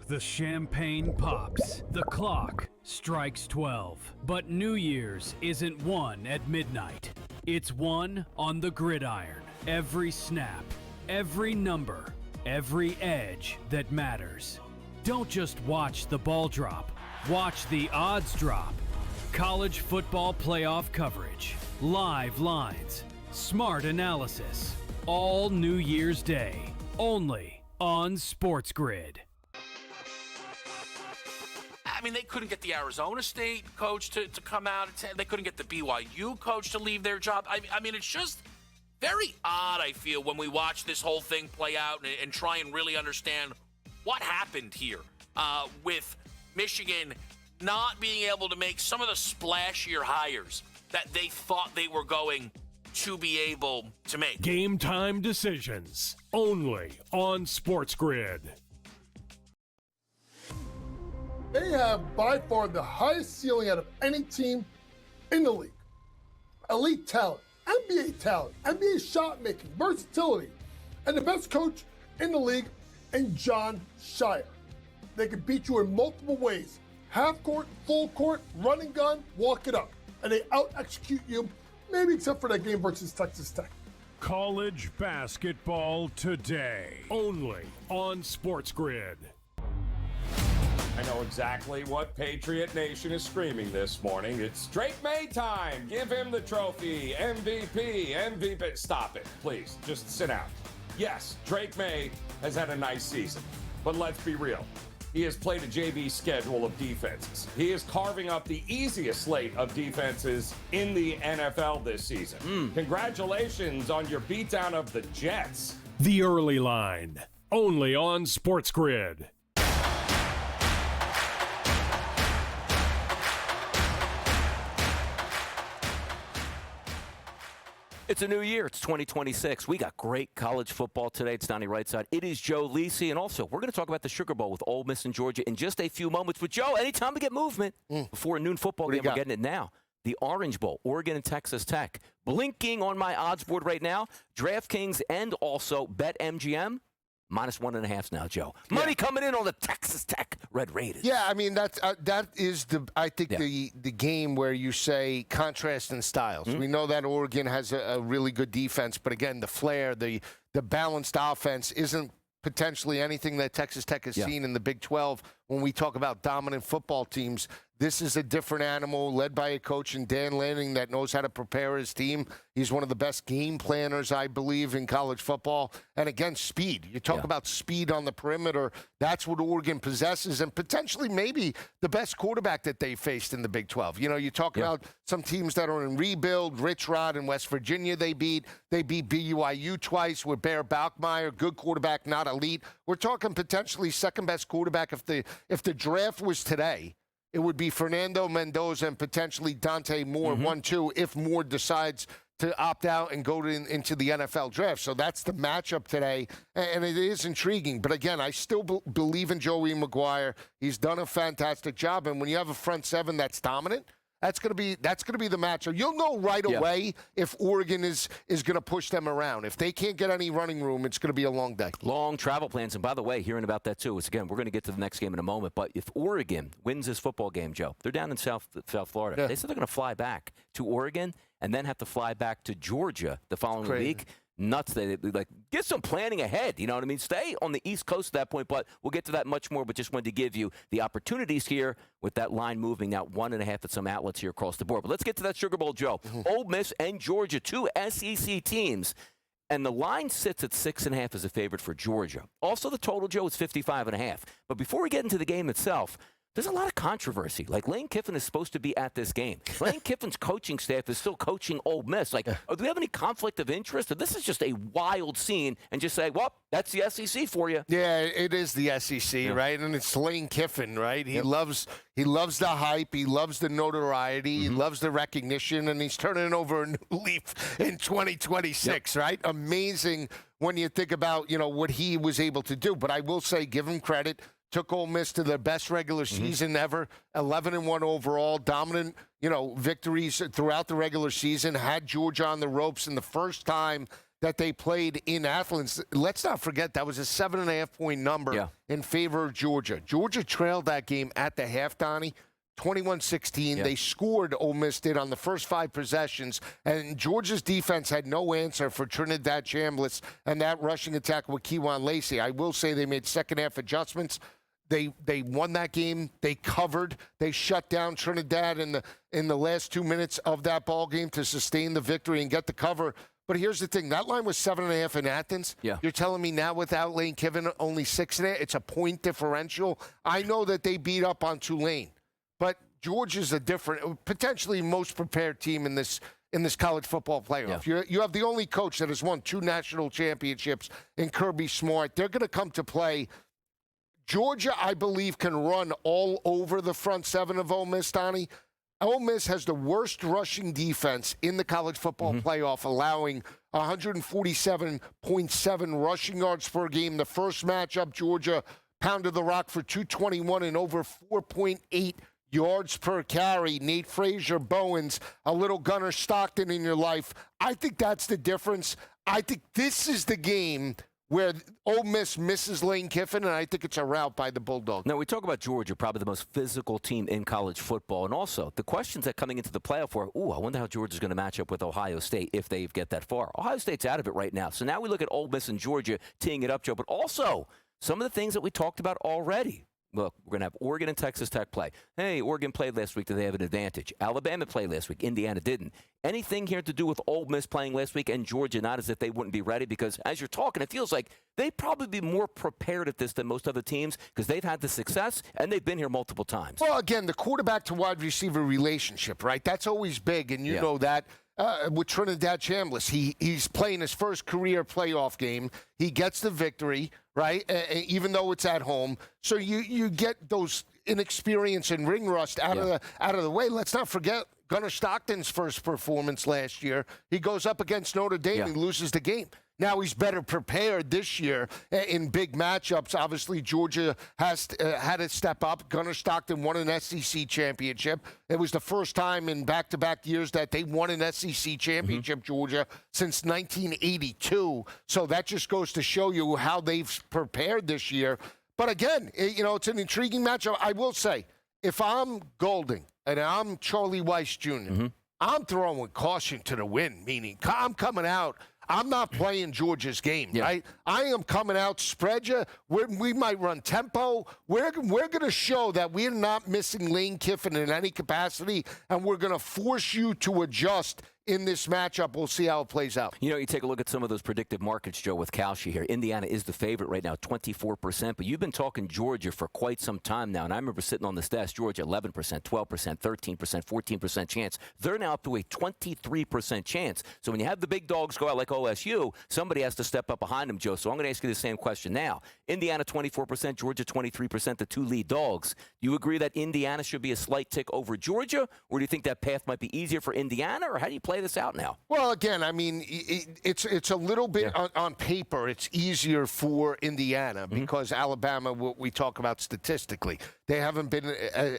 The champagne pops. The clock strikes 12. But New Year's isn't won at midnight. It's won on the gridiron. Every snap, every number, every edge that matters. Don't just watch the ball drop. Watch the odds drop. College football playoff coverage. Live lines. Smart analysis. All New Year's Day. Only on SportsGrid. I mean, they couldn't get the Arizona State coach to come out. They couldn't get the BYU coach to leave their job. I mean, it's just very odd, I feel, when we watch this whole thing play out and try and really understand what happened here with Michigan not being able to make some of the splashier hires that they thought they were going to be able to make. Game time decisions, only on SportsGrid. They have by far the highest ceiling out of any team in the league. Elite talent, NBA shot making, versatility, and the best coach in the league in John Shire. They can beat you in multiple ways. Half court, full court, running gun, walk it up. And they out-execute you, maybe except for that game versus Texas Tech. College basketball today, only on SportsGrid. I know exactly what Patriot Nation is screaming this morning. It's Drake May time. Give him the trophy. MVP. Stop it, please. Just sit down. Yes, Drake May has had a nice season, but let's be real. He has played a JV schedule of defenses. He is carving up the easiest slate of defenses in the NFL this season. Congratulations on your beatdown of the Jets. The early line, only on SportsGrid. It's a new year. It's 2026. We got great college football today. It's Donnie Rightside. It is Joe Lisi. And also, we're going to talk about the Sugar Bowl with Ole Miss and Georgia in just a few moments. But, Joe, anytime we get movement before a noon football game, we're getting it now. The Orange Bowl, Oregon and Texas Tech. Blinking on my odds board right now, DraftKings and also BetMGM. -1.5 now, Joe. Money coming in on the Texas Tech Red Raiders. Yeah, I mean, that is the game where you say contrast in styles. We know that Oregon has a really good defense, but again, the flair, the balanced offense isn't potentially anything that Texas Tech has seen in the Big 12. When we talk about dominant football teams, this is a different animal led by a coach in Dan Lanning that knows how to prepare his team. He's one of the best game planners, I believe, in college football. And again, speed. You talk about speed on the perimeter. That's what Oregon possesses, and potentially maybe the best quarterback that they faced in the Big 12. You know, you talk about some teams that are in rebuild. Rich Rod in West Virginia they beat. They beat BYU twice with Bear Bauchmeyer, good quarterback, not elite. We're talking potentially second-best quarterback. If the draft was today, it would be Fernando Mendoza and potentially Dante Moore, 1-2, if Moore decides to opt out and go into the NFL draft. So that's the matchup today, and it is intriguing. But again, I still believe in Joey McGuire. He's done a fantastic job, and when you have a front seven that's dominant, that's going to be the matchup. You'll know right away if Oregon is going to push them around. If they can't get any running room, it's going to be a long day. Long travel plans. And by the way, hearing about that too, is again, we're going to get to the next game in a moment. But if Oregon wins this football game, Joe, they're down in South Florida. Yeah. They said they're going to fly back to Oregon and then have to fly back to Georgia the following week. Nuts. They like get some planning ahead. You know what I mean? Stay on the East Coast at that point, but we'll get to that much more. But just wanted to give you the opportunities here with that line moving now 1.5 at some outlets here across the board. But let's get to that Sugar Bowl, Joe. Ole Miss and Georgia, two SEC teams. And the line sits at 6.5 as a favorite for Georgia. Also, the total, Joe, is 55.5. But before we get into the game itself, there's a lot of controversy. Like, Lane Kiffin is supposed to be at this game. Lane Kiffin's coaching staff is still coaching Ole Miss. Like, do we have any conflict of interest? Or this is just a wild scene and just say, well, that's the SEC for you. Yeah, it is the SEC, right? And it's Lane Kiffin, right? He loves the hype. He loves the notoriety. He loves the recognition. And he's turning over a new leaf in 2026, right? Amazing when you think about, what he was able to do. But I will say, give him credit. Took Ole Miss to their best regular season ever, 11-1 overall, dominant, victories throughout the regular season, had Georgia on the ropes in the first time that they played in Athens. Let's not forget that was a 7.5-point number in favor of Georgia. Georgia trailed that game at the half, Donnie, 21-16. They scored, Ole Miss did, on the first 5 possessions, and Georgia's defense had no answer for Trinidad Chambliss and that rushing attack with Kewan Lacey. I will say they made second-half adjustments. They won that game. They covered. They shut down Trinidad in the last 2 minutes of that ball game to sustain the victory and get the cover. But here's the thing. That line was 7.5 in Athens. Yeah. You're telling me now without Lane Kiffin only 6.5? It's a point differential. I know that they beat up on Tulane, but Georgia's a different, potentially most prepared team in this college football playoff. You have the only coach that has won 2 national championships in Kirby Smart. They're going to come to play. Georgia, I believe, can run all over the front seven of Ole Miss, Donnie. Ole Miss has the worst rushing defense in the college football playoff, allowing 147.7 rushing yards per game. The first matchup, Georgia pounded the rock for 221 and over 4.8 yards per carry. Nate Frazier, Bowens, a little Gunnar Stockton in your life. I think that's the difference. I think this is the game where Ole Miss misses Lane Kiffin, and I think it's a rout by the Bulldogs. Now, we talk about Georgia, probably the most physical team in college football. And also, the questions that coming into the playoff were, I wonder how Georgia's going to match up with Ohio State if they get that far. Ohio State's out of it right now. So now we look at Ole Miss and Georgia teeing it up, Joe. But also, some of the things that we talked about already. Look, we're going to have Oregon and Texas Tech play. Hey, Oregon played last week. Do they have an advantage? Alabama played last week. Indiana didn't. Anything here to do with Ole Miss playing last week and Georgia, not as if they wouldn't be ready, because as you're talking, it feels like they'd probably be more prepared at this than most other teams because they've had the success and they've been here multiple times. Well, again, the quarterback to wide receiver relationship, right? That's always big, and you know that. With Trinidad Chambliss, he's playing his first career playoff game. He gets the victory, right? Even though it's at home, so you get those inexperience and ring rust out of the way. Let's not forget Gunnar Stockton's first performance last year. He goes up against Notre Dame and loses the game. Now he's better prepared this year in big matchups. Obviously, Georgia has had to step up. Gunnar Stockton won an SEC championship. It was the first time in back-to-back years that they won an SEC championship, Georgia, since 1982. So that just goes to show you how they've prepared this year. But again, it's an intriguing matchup. I will say, if I'm Golding and I'm Charlie Weiss Jr., I'm throwing caution to the wind, meaning I'm coming out. I'm not playing Georgia's game, right? I am coming out, spread you. We might run tempo. We're going to show that we're not missing Lane Kiffin in any capacity, and we're going to force you to adjust in this matchup. We'll see how it plays out. You take a look at some of those predictive markets, Joe, with Kalshi here. Indiana is the favorite right now, 24%. But you've been talking Georgia for quite some time now. And I remember sitting on this desk, Georgia, 11%, 12%, 13%, 14% chance. They're now up to a 23% chance. So when you have the big dogs go out like OSU, somebody has to step up behind them, Joe. So I'm going to ask you the same question now. Indiana, 24%, Georgia, 23%, the two lead dogs. Do you agree that Indiana should be a slight tick over Georgia? Or do you think that path might be easier for Indiana? Or how do you play this out now? Well, again, I mean, it's a little bit on paper. It's easier for Indiana because Alabama, what we talk about statistically, they haven't been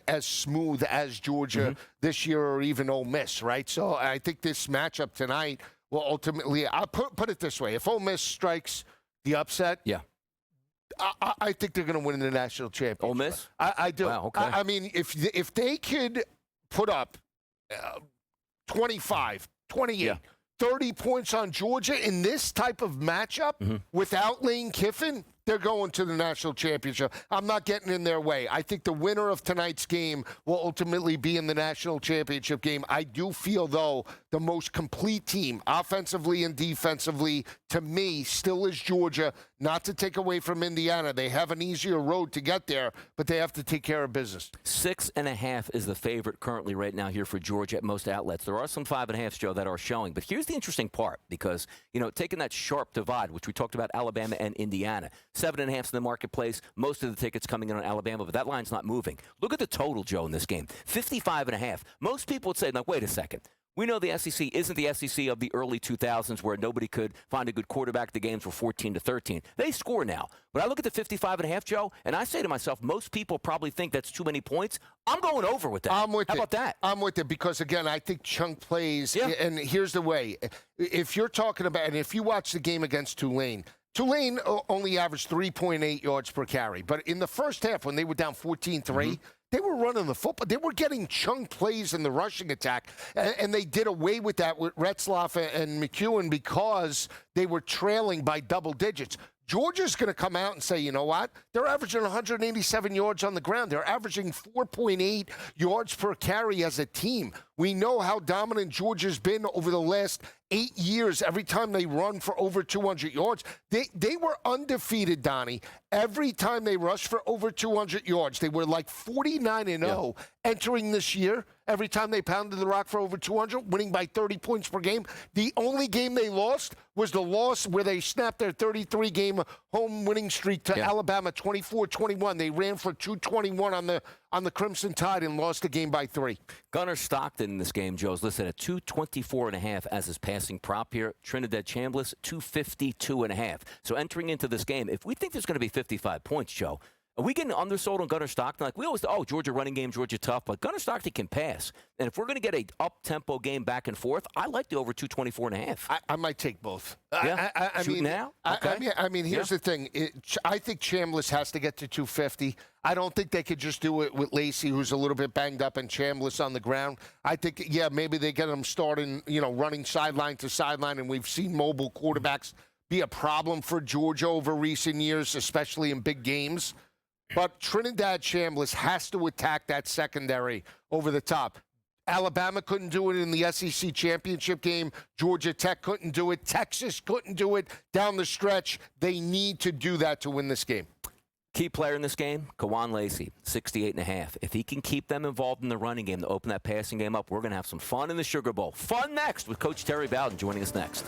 as smooth as Georgia this year or even Ole Miss, right? So I think this matchup tonight will ultimately, I'll put it this way. If Ole Miss strikes the upset, I think they're going to win the national championship. Ole Miss? I do. Wow, okay. I mean, if they could put up 25, 28, 30 points on Georgia in this type of matchup without Lane Kiffin, they're going to the national championship. I'm not getting in their way. I think the winner of tonight's game will ultimately be in the national championship game. I do feel, though, the most complete team, offensively and defensively, to me, still is Georgia. Not to take away from Indiana. They have an easier road to get there, but they have to take care of business. 6.5 is the favorite currently right now here for Georgia at most outlets. There are some 5.5s, Joe, that are showing. But here's the interesting part because, taking that sharp divide, which we talked about Alabama and Indiana, 7.5 in the marketplace. Most of the tickets coming in on Alabama, but that line's not moving. Look at the total, Joe, in this game. 55.5. Most people would say, now, wait a second. We know the SEC isn't the SEC of the early 2000s where nobody could find a good quarterback. The games were 14-13. They score now. But I look at the 55.5, Joe, and I say to myself, most people probably think that's too many points. I'm going over with that. I'm with How about that? I'm with it because, again, I think chunk plays. And here's the way. If you're talking about, and if you watch the game against Tulane only averaged 3.8 yards per carry. But in the first half, when they were down 14-3, they were running the football. They were getting chunk plays in the rushing attack, and they did away with that with Retzlaff and McEwen because they were trailing by double digits. Georgia's going to come out and say, you know what? They're averaging 187 yards on the ground. They're averaging 4.8 yards per carry as a team. We know how dominant Georgia's been over the last 8 years. Every time they run for over 200 yards, they were undefeated, Donnie. Every time they rushed for over 200 yards, they were like 49-0 entering this year. Every time they pounded the rock for over 200, winning by 30 points per game. The only game they lost was the loss where they snapped their 33-game home winning streak to Alabama, 24-21. They ran for 221 on the Crimson Tide and lost the game by 3. Gunnar Stockton in this game, Joe, is listed at 224.5 as his passing prop here. Trinidad Chambliss, 252.5. So entering into this game, if we think there's going to be 55 points, Joe, Are we getting undersold on Gunnar Stockton? Like we always, Georgia running game, Georgia tough, but Gunnar Stockton can pass. And if we're going to get a up-tempo game back and forth, I like the over 224.5. I might take both. Yeah, I shoot mean, now? Okay. I mean, here's the thing. I think Chambliss has to get to 250. I don't think they could just do it with Lisi, who's a little bit banged up, and Chambliss on the ground. I think, maybe they get him starting, running sideline to sideline, and we've seen mobile quarterbacks be a problem for Georgia over recent years, especially in big games. But Trinidad Chambliss has to attack that secondary over the top. Alabama couldn't do it in the SEC championship game. Georgia Tech couldn't do it. Texas couldn't do it down the stretch. They need to do that to win this game. Key player in this game, Kawan Lacey, 68.5. If he can keep them involved in the running game to open that passing game up, we're going to have some fun in the Sugar Bowl. Fun next with Coach Terry Bowden joining us next.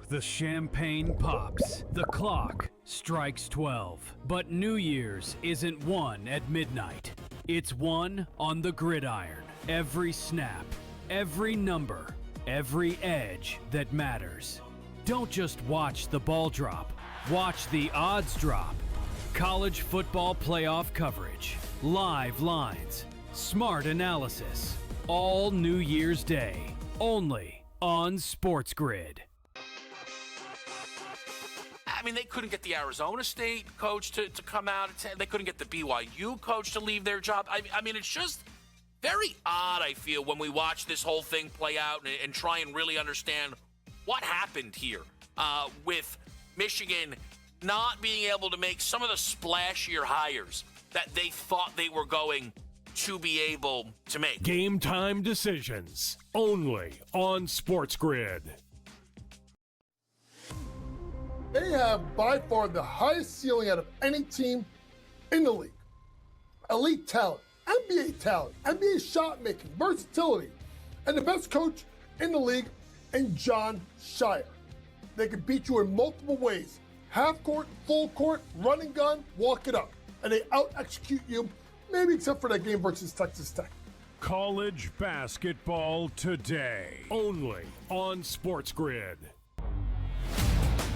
The champagne pops. The clock strikes 12. But New Year's isn't won at midnight. It's won on the gridiron. Every snap, every number, every edge that matters. Don't just watch the ball drop. Watch the odds drop. College football playoff coverage. Live lines. Smart analysis. All New Year's Day. Only on SportsGrid. I mean, they couldn't get the Arizona State coach to come out. They couldn't get the BYU coach to leave their job. I mean, it's just very odd, I feel, when we watch this whole thing play out and try and really understand what happened here with Michigan not being able to make some of the splashier hires that they thought they were going to be able to make. Game time decisions only on SportsGrid. They have by far the highest ceiling out of any team in the league. Elite talent, NBA shot making, versatility, and the best coach in the league in John Shire. They can beat you in multiple ways. Half court, full court, running gun, walk it up. And they out-execute you, maybe except for that game versus Texas Tech. College basketball today, only on SportsGrid.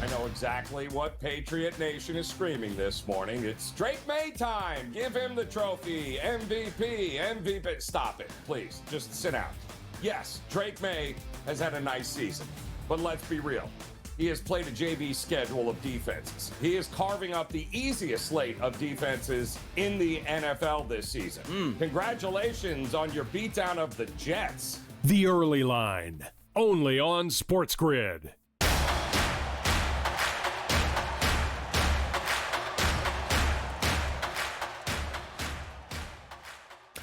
I know exactly what Patriot Nation is screaming this morning. It's Drake May time. Give him the trophy. MVP. Stop it, please. Just sit down. Yes, Drake May has had a nice season. But let's be real. He has played a JV schedule of defenses. He is carving up the easiest slate of defenses in the NFL this season. Congratulations on your beatdown of the Jets. The early line, only on SportsGrid.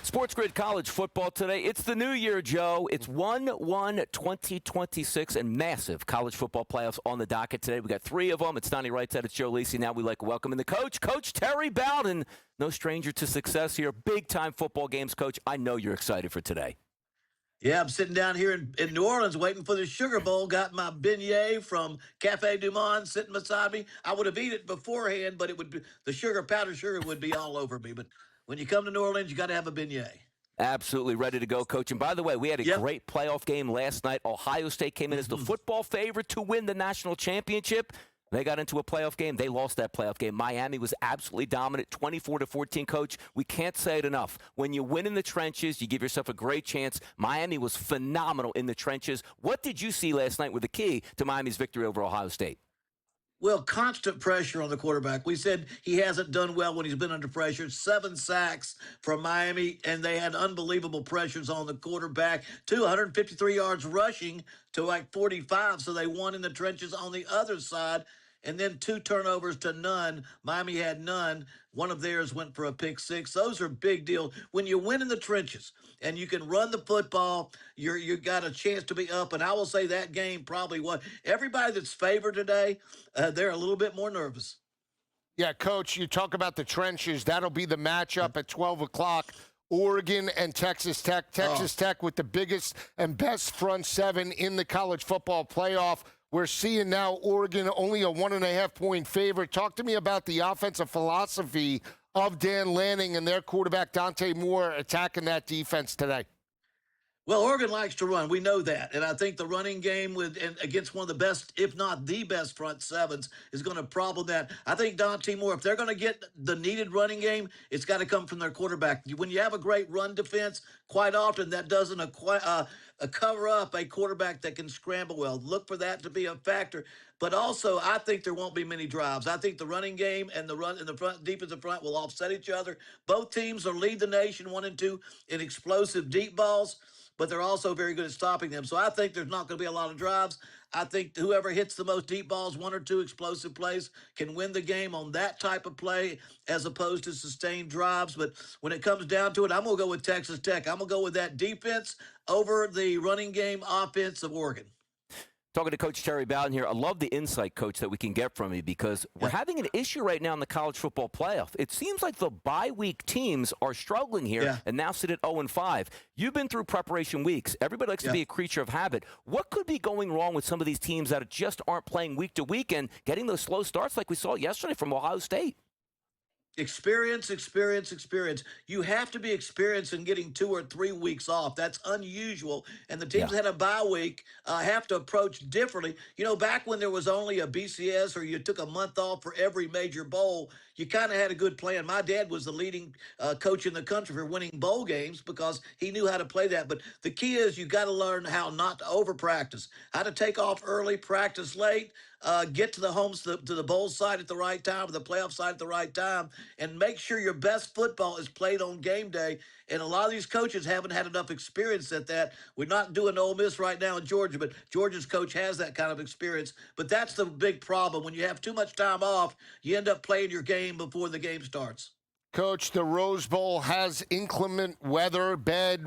SportsGrid College Football today. It's the new year, Joe. It's 1/1/2026 and massive college football playoffs on the docket today. We got three of them. It's Donnie Rightside. It's Joe Lisi. Now we like welcoming the coach, Coach Terry Bowden. No stranger to success here. Big-time football games, Coach. I know you're excited for today. Yeah, I'm sitting down here in New Orleans waiting for the Sugar Bowl. Got my beignet from Cafe Du Monde sitting beside me. I would have eaten it beforehand, but it would be, the powdered sugar would be all over me. But when you come to New Orleans, you got to have a beignet. Absolutely ready to go, Coach. And by the way, we had a great playoff game last night. Ohio State came in as the football favorite to win the national championship. They got into a playoff game. They lost that playoff game. Miami was absolutely dominant, 24-14, Coach. We can't say it enough. When you win in the trenches, you give yourself a great chance. Miami was phenomenal in the trenches. What did you see last night with the key to Miami's victory over Ohio State? Well, constant pressure on the quarterback. We said he hasn't done well when he's been under pressure. 7 sacks from Miami, and they had unbelievable pressures on the quarterback. 253 yards rushing to like 45, so they won in the trenches on the other side. And then 2 turnovers to none. Miami had none. One of theirs went for a pick 6. Those are big deals. When you win in the trenches and you can run the football, you got a chance to be up. And I will say that game probably was. Everybody that's favored today, they're a little bit more nervous. Yeah, Coach, you talk about the trenches. That'll be the matchup at 12 o'clock. Oregon and Texas Tech. Texas Tech with the biggest and best front seven in the college football playoff. We're seeing now Oregon only a 1.5-point favorite. Talk to me about the offensive philosophy of Dan Lanning and their quarterback Dante Moore attacking that defense today. Well, Oregon likes to run. We know that. And I think the running game against one of the best, if not the best front sevens is going to problem that. I think Don Timor, if they're going to get the needed running game, it's got to come from their quarterback. When you have a great run defense, quite often that doesn't cover up a quarterback that can scramble well. Look for that to be a factor. But also, I think there won't be many drives. I think the running game and the run in the front, deep in the front, will offset each other. Both teams will lead the nation 1 and 2 in explosive deep balls, but they're also very good at stopping them. So I think there's not going to be a lot of drives. I think whoever hits the most deep balls, 1 or 2 explosive plays, can win the game on that type of play as opposed to sustained drives. But when it comes down to it, I'm going to go with Texas Tech. I'm going to go with that defense over the running game offense of Oregon. Talking to Coach Terry Bowden here. I love the insight, Coach, that we can get from you because we're having an issue right now in the college football playoff. It seems like the bye-week teams are struggling here and now sit at 0-5. You've been through preparation weeks. Everybody likes to be a creature of habit. What could be going wrong with some of these teams that just aren't playing week to week and getting those slow starts like we saw yesterday from Ohio State? Experience. You have to be experienced in getting 2 or 3 weeks off. That's unusual. And the teams that had a bye week have to approach differently. You know, back when there was only a BCS or you took a month off for every major bowl, you kind of had a good plan. My dad was the leading coach in the country for winning bowl games because he knew how to play that. But the key is you got to learn how not to over practice, how to take off early, practice late, get to the bowl side at the right time, or the playoff side at the right time, and make sure your best football is played on game day. And a lot of these coaches haven't had enough experience at that. We're not doing Ole Miss right now in Georgia, but Georgia's coach has that kind of experience. But that's the big problem. When you have too much time off, you end up playing your game before the game starts. Coach, the Rose Bowl has inclement weather, bad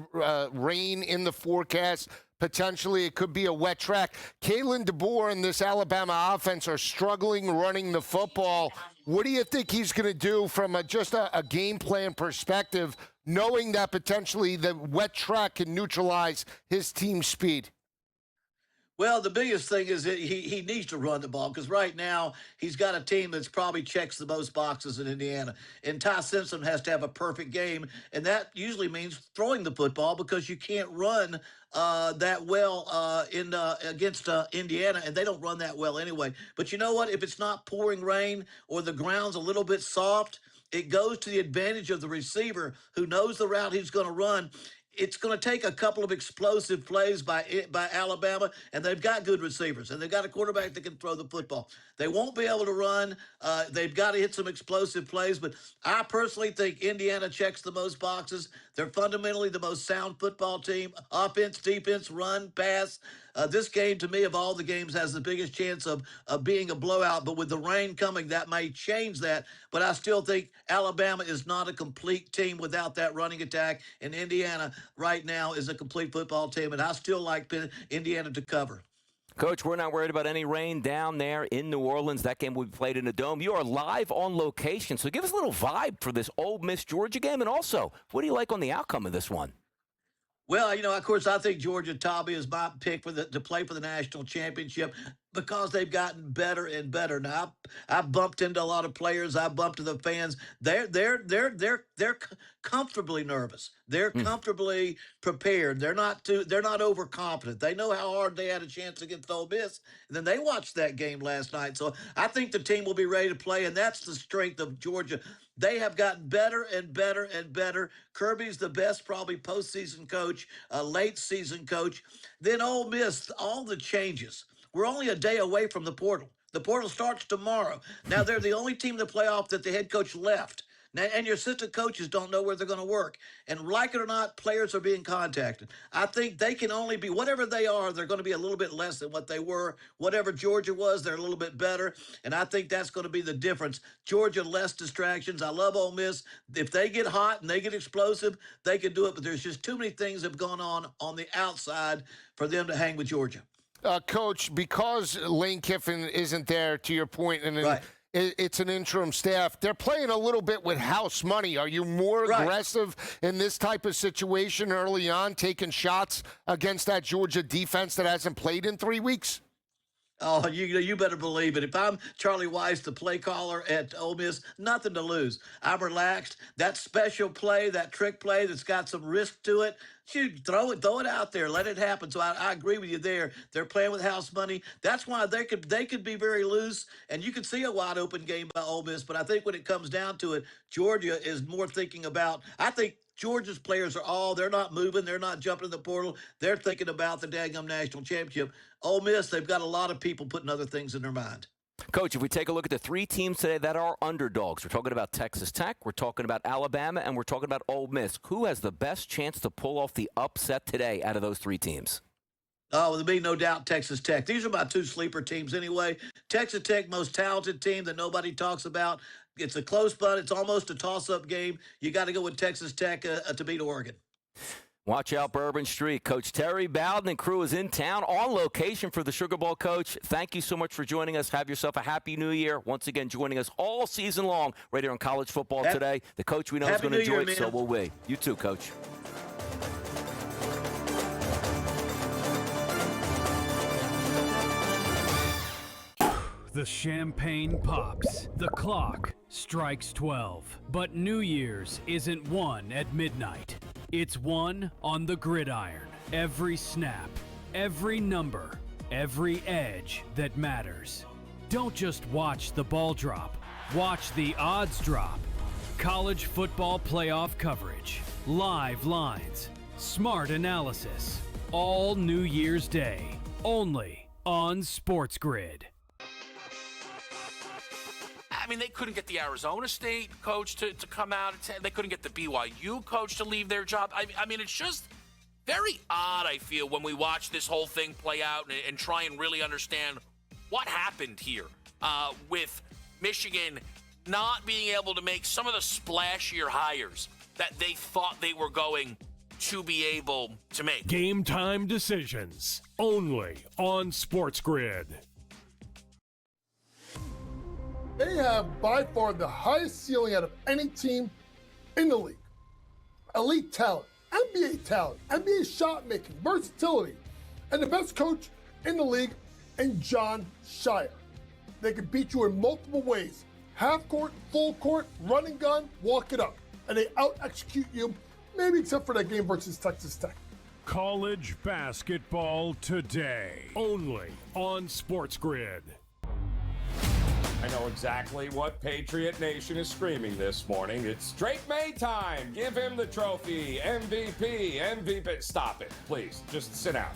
rain in the forecast. Potentially, it could be a wet track. Kalen DeBoer and this Alabama offense are struggling running the football. What do you think he's going to do from just a game plan perspective, knowing that potentially the wet track can neutralize his team's speed? Well, the biggest thing is that he needs to run the ball because right now he's got a team that's probably checks the most boxes in Indiana. And Ty Simpson has to have a perfect game, and that usually means throwing the football because you can't run that well against Indiana, and they don't run that well anyway. But you know what? If it's not pouring rain or the ground's a little bit soft, it goes to the advantage of the receiver who knows the route he's going to run. It's going to take a couple of explosive plays by Alabama, and they've got good receivers, and they've got a quarterback that can throw the football. They won't be able to run. They've got to hit some explosive plays, but I personally think Indiana checks the most boxes. They're fundamentally the most sound football team. Offense, defense, run, pass. This game, to me, of all the games, has the biggest chance of being a blowout. But with the rain coming, that may change that. But I still think Alabama is not a complete team without that running attack. And Indiana right now is a complete football team. And I still like Indiana to cover. Coach, we're not worried about any rain down there in New Orleans. That game will be played in a dome. You are live on location. So give us a little vibe for this Ole Miss Georgia game. And also, what do you like on the outcome of this one? Well, you know, of course, I think Georgia Tauber is my pick to play for the national championship because they've gotten better and better. Now, I've bumped into a lot of players. I've bumped into the fans. They're comfortably nervous. They're comfortably prepared. They're not overconfident. They know how hard they had a chance against Ole Miss, and then they watched that game last night. So I think the team will be ready to play, and that's the strength of Georgia. They have gotten better and better and better. Kirby's the best probably postseason coach, late season coach. Then Ole Miss, all the changes. We're only a day away from the portal. The portal starts tomorrow. Now, they're the only team in the playoff that the head coach left. Now, and your assistant coaches don't know where they're going to work. And like it or not, players are being contacted. I think they can only be, whatever they are, they're going to be a little bit less than what they were. Whatever Georgia was, they're a little bit better. And I think that's going to be the difference. Georgia, less distractions. I love Ole Miss. If they get hot and they get explosive, they can do it. But there's just too many things that have gone on the outside for them to hang with Georgia. Coach, because Lane Kiffin isn't there, to your point, and right. It's an interim staff, they're playing a little bit with house money. Are you more aggressive in this type of situation early on, taking shots against that Georgia defense that hasn't played in 3 weeks? Oh, you better believe it. If I'm Charlie Weiss, the play caller at Ole Miss, nothing to lose. I'm relaxed. That special play, that trick play that's got some risk to it, shoot, throw it out there. Let it happen. So I agree with you there. They're playing with house money. That's why they could be very loose, and you could see a wide open game by Ole Miss. But I think when it comes down to it, Georgia is more thinking about. I think Georgia's players they're not moving. They're not jumping in the portal. They're thinking about the daggum national championship. Ole Miss, they've got a lot of people putting other things in their mind. Coach, if we take a look at the three teams today that are underdogs, we're talking about Texas Tech, we're talking about Alabama, and we're talking about Ole Miss. Who has the best chance to pull off the upset today out of those three teams? Oh, there'll be no doubt Texas Tech. These are my two sleeper teams anyway. Texas Tech, most talented team that nobody talks about. It's a close but it's almost a toss-up game. You got to go with Texas Tech to beat Oregon. Watch out, Bourbon Street. Coach Terry Bowden and crew is in town on location for the Sugar Bowl. Coach, thank you so much for joining us. Have yourself a happy new year. Once again, joining us all season long right here on College Football Today. The coach we know is going to enjoy it, so will we. You too, Coach. The champagne pops. The clock strikes 12. But New Year's isn't won at midnight. It's won on the gridiron. Every snap, every number, every edge that matters. Don't just watch the ball drop. Watch the odds drop. College football playoff coverage. Live lines. Smart analysis. All New Year's Day. Only on SportsGrid. I mean, they couldn't get the Arizona State coach to come out. They couldn't get the BYU coach to leave their job. I mean, it's just very odd, I feel, when we watch this whole thing play out and try and really understand what happened here with Michigan not being able to make some of the splashier hires that they thought they were going to be able to make. Game time decisions only on SportsGrid. They have by far the highest ceiling out of any team in the league. Elite talent, NBA shot making, versatility, and the best coach in the league in John Shire. They can beat you in multiple ways. Half court, full court, run and gun, walk it up. And they out-execute you, maybe except for that game versus Texas Tech. College basketball today, only on SportsGrid. I know exactly what Patriot Nation is screaming this morning. It's Drake May time. Give him the trophy. MVP. Stop it, please. Just sit down.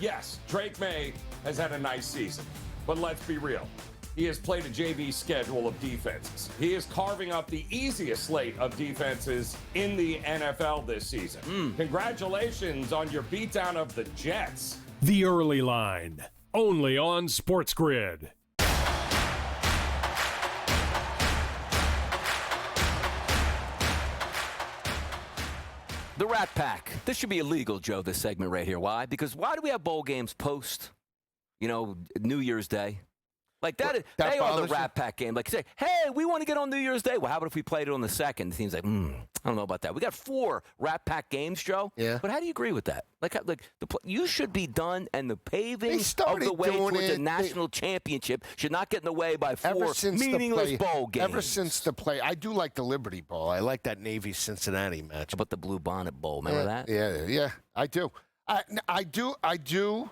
Yes, Drake May has had a nice season. But let's be real. He has played a JV schedule of defenses. He is carving up the easiest slate of defenses in the NFL this season. Congratulations on your beatdown of the Jets. The early line, only on SportsGrid. The Rat Pack. This should be illegal, Joe, this segment right here. Why? Because why do we have bowl games post, New Year's Day? Like that they are the Rat Pack game. Like say, hey, we want to get on New Year's Day. Well, how about if we played it on the 2nd? The team's like, I don't know about that. We got 4 Rat Pack games, Joe. Yeah. But how do you agree with that? You should be done, and the paving of the way towards a national championship should not get in the way by 4 meaningless bowl games. Ever since the play, I do like the Liberty Bowl. I like that Navy-Cincinnati match. How about the Blue Bonnet Bowl? Remember that? Yeah, I do. I do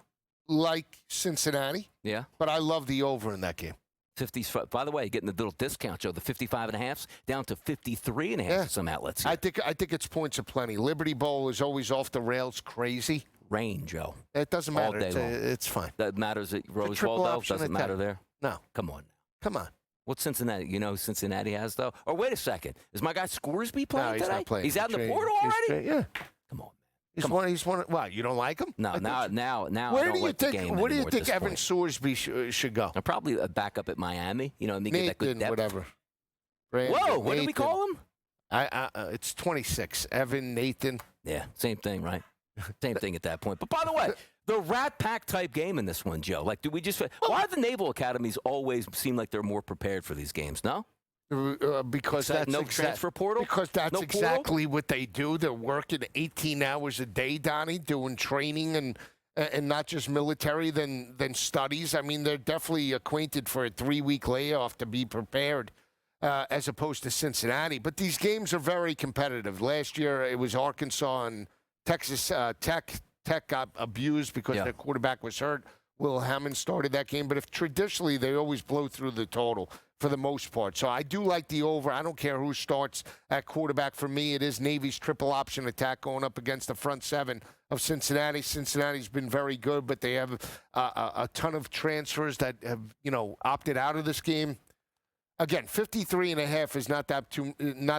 like Cincinnati. Yeah. But I love the over in that game. 50s. By the way, getting the little discount, Joe. The 55.5s down to 53.5 in some outlets. Here. I think it's points aplenty. Liberty Bowl is always off the rails, crazy. Rain, Joe. It doesn't matter. All day long. It's fine. That matters at Rose Bowl, though. Doesn't matter there. No. Come on. Come on. What's Cincinnati? You know who Cincinnati has, though? Or wait a second. Is my guy Scoresby playing today? He's not playing. He's out in the portal already? Yeah. Come on. He's one. Wow, you don't like him? No, now. Where I don't like the game Where do you anymore think Evan Sorsby should go? Probably back up at Miami. Get that good depth. Whatever. Whoa, what do we call him? It's 26. Evan, Nathan. Yeah, same thing, right? Same thing at that point. But by the way, the Rat Pack type game in this one, Joe. Like, do we just? Why do the Naval Academies always seem like they're more prepared for these games? No. Because that's transfer portal. Because that's exactly what they do. They're working 18 hours a day, Donnie, doing training and not just military than studies. I mean, they're definitely acquainted for a 3-week layoff to be prepared, as opposed to Cincinnati. But these games are very competitive. Last year, it was Arkansas and Texas Tech. Tech got abused because their quarterback was hurt. Will Hammond started that game. But if traditionally, they always blow through the total for the most part. So I do like the over. I don't care who starts at quarterback. For me, it is Navy's triple option attack going up against the front seven of Cincinnati. Cincinnati's been very good, but they have a ton of transfers that have, opted out of this game. Again, 53.5 is not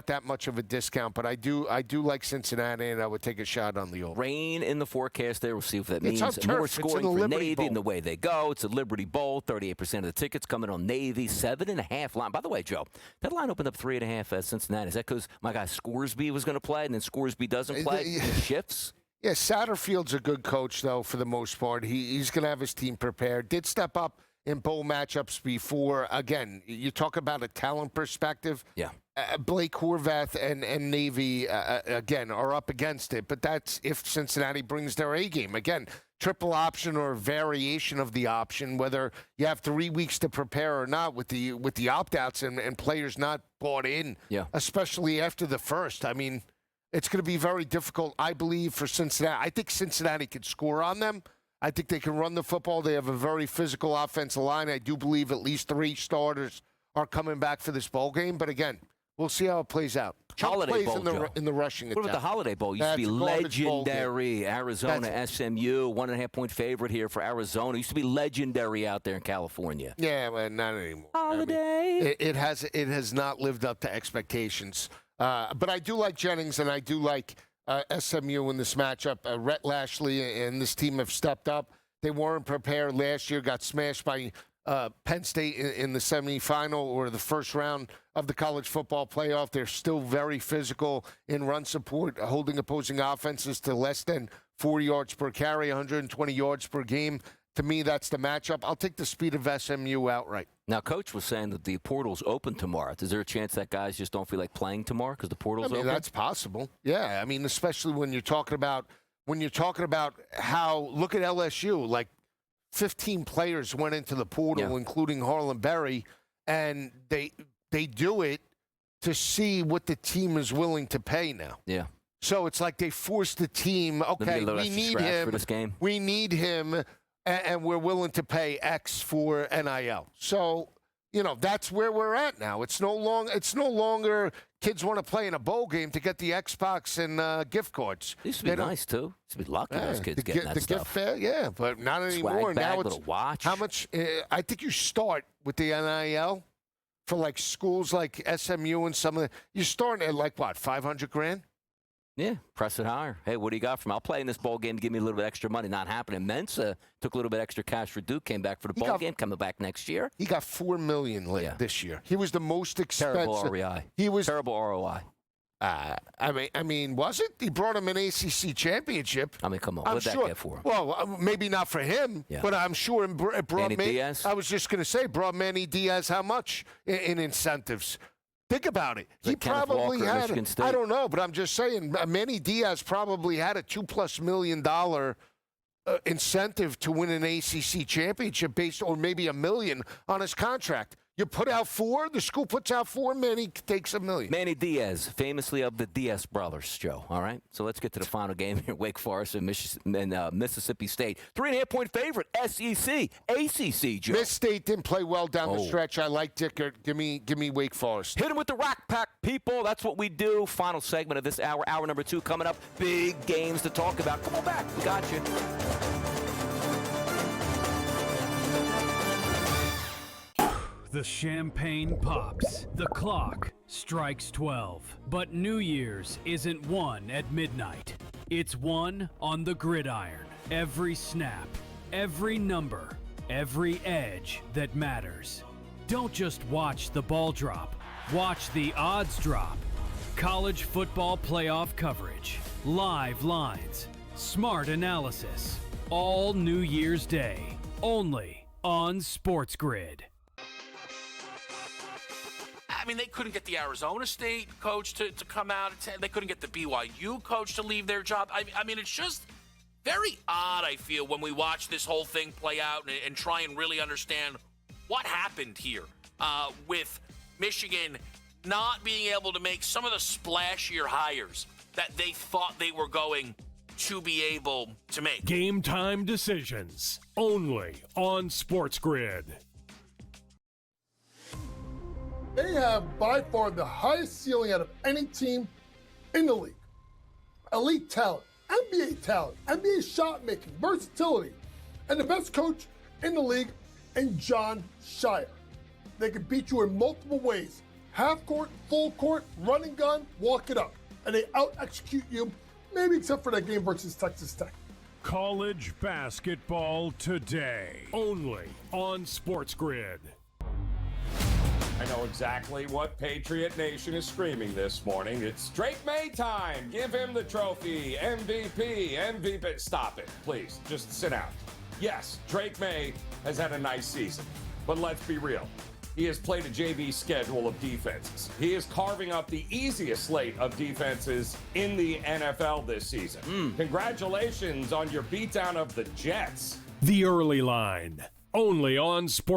that much of a discount, but I do like Cincinnati, and I would take a shot on the over. Rain in the forecast there. We'll see if that means It's more scoring for Navy Bowl. and the way they go. It's a Liberty Bowl. 38% of the tickets coming on Navy. 7.5 line. By the way, Joe, that line opened up 3.5 at Cincinnati. Is that because my guy Scoresby was going to play, and then Scoresby doesn't play? He shifts? Yeah, Satterfield's a good coach, though, for the most part. He's going to have his team prepared. Did step up in bowl matchups before. Again, you talk about a talent perspective. Yeah. Blake Horvath and Navy, again, are up against it. But that's if Cincinnati brings their A game. Again, triple option or variation of the option, whether you have 3 weeks to prepare or not with the opt-outs and players not bought in, especially after the first. I mean, it's going to be very difficult, I believe, for Cincinnati. I think Cincinnati could score on them. I think they can run the football. They have a very physical offensive line. I do believe at least 3 starters are coming back for this bowl game. But again, we'll see how it plays out. Holiday Bowl, in the rushing attack. What about the Holiday Bowl? Used to be legendary. Arizona, SMU, 1.5-point favorite here for Arizona. Used to be legendary out there in California. Yeah, well, not anymore. Holiday. I mean, it has not lived up to expectations. But I do like Jennings, and I do like SMU in this matchup. Rhett Lashley and this team have stepped up. They weren't prepared last year, got smashed by Penn State in the semifinal or the first round of the college football playoff. They're still very physical in run support, holding opposing offenses to less than 4 yards per carry, 120 yards per game. To me, that's the matchup. I'll take the speed of SMU outright. Now, Coach was saying that the portal's open tomorrow. Is there a chance that guys just don't feel like playing tomorrow because the portal's open? That's possible. Yeah, I mean, especially when you're talking about how, look at LSU, like 15 players went into the portal, including Harlan Berry, and they do it to see what the team is willing to pay now. Yeah. So it's like they forced the team, okay, we need him for this game. We need him, and we're willing to pay X for NIL. So, that's where we're at now. It's no longer kids want to play in a bowl game to get the Xbox and gift cards. It used to be nice, too. It used to be lucky those kids getting that stuff. Gift fair, yeah, but not anymore. Swag bag, now it's little watch. How much? I think you start with the NIL for like schools like SMU and some of the. You're starting at like what, $500,000? Yeah, press it higher. Hey, what do you got for me? I'll play in this bowl game to give me a little bit extra money. Not happening. Mensa took a little bit extra cash for Duke, came back for the bowl game, coming back next year. He got $4 million this year. He was the most expensive. Terrible ROI. Terrible ROI. I mean, was it? He brought him an ACC championship. I mean, come on. What'd that get for him? Well, maybe not for him, but I'm sure it brought Manny Diaz? I was just going to say, brought Manny Diaz how much in incentives? Think about it. He probably had, I don't know, but I'm just saying, Manny Diaz probably had a $2+ million incentive to win an ACC championship or maybe $1 million on his contract. You put out 4, the school puts out 4, Manny takes $1 million. Manny Diaz, famously of the Diaz brothers, Joe. All right? So let's get to the final game here. Wake Forest and Mississippi State. 3.5-point favorite, SEC, ACC, Joe. Miss State didn't play well down the stretch. I like Dicker. Give me Wake Forest. Hit him with the Rock Pack, people. That's what we do. Final segment of this hour. Hour number 2 coming up. Big games to talk about. Come on back. We got you. The champagne pops. The clock strikes 12. But New Year's isn't won at midnight. It's won on the gridiron. Every snap, every number, every edge that matters. Don't just watch the ball drop. Watch the odds drop. College football playoff coverage. Live lines. Smart analysis. All New Year's Day. Only on SportsGrid. I mean, they couldn't get the Arizona State coach to come out. They couldn't get the BYU coach to leave their job. I mean, it's just very odd, I feel, when we watch this whole thing play out and try and really understand what happened here with Michigan not being able to make some of the splashier hires that they thought they were going to be able to make. Game time decisions only on SportsGrid. They have by far the highest ceiling out of any team in the league. Elite talent, NBA shot making, versatility, and the best coach in the league in John Shire. They can beat you in multiple ways: half court, full court, running gun, walk it up. And they out-execute you, maybe except for that game versus Texas Tech. College basketball today, only on SportsGrid. I know exactly what Patriot Nation is screaming this morning. It's Drake May time. Give him the trophy. MVP. Stop it, please. Just sit down. Yes, Drake May has had a nice season, but let's be real. He has played a JV schedule of defenses. He is carving up the easiest slate of defenses in the NFL this season. Congratulations on your beatdown of the Jets. The early line, only on Sports.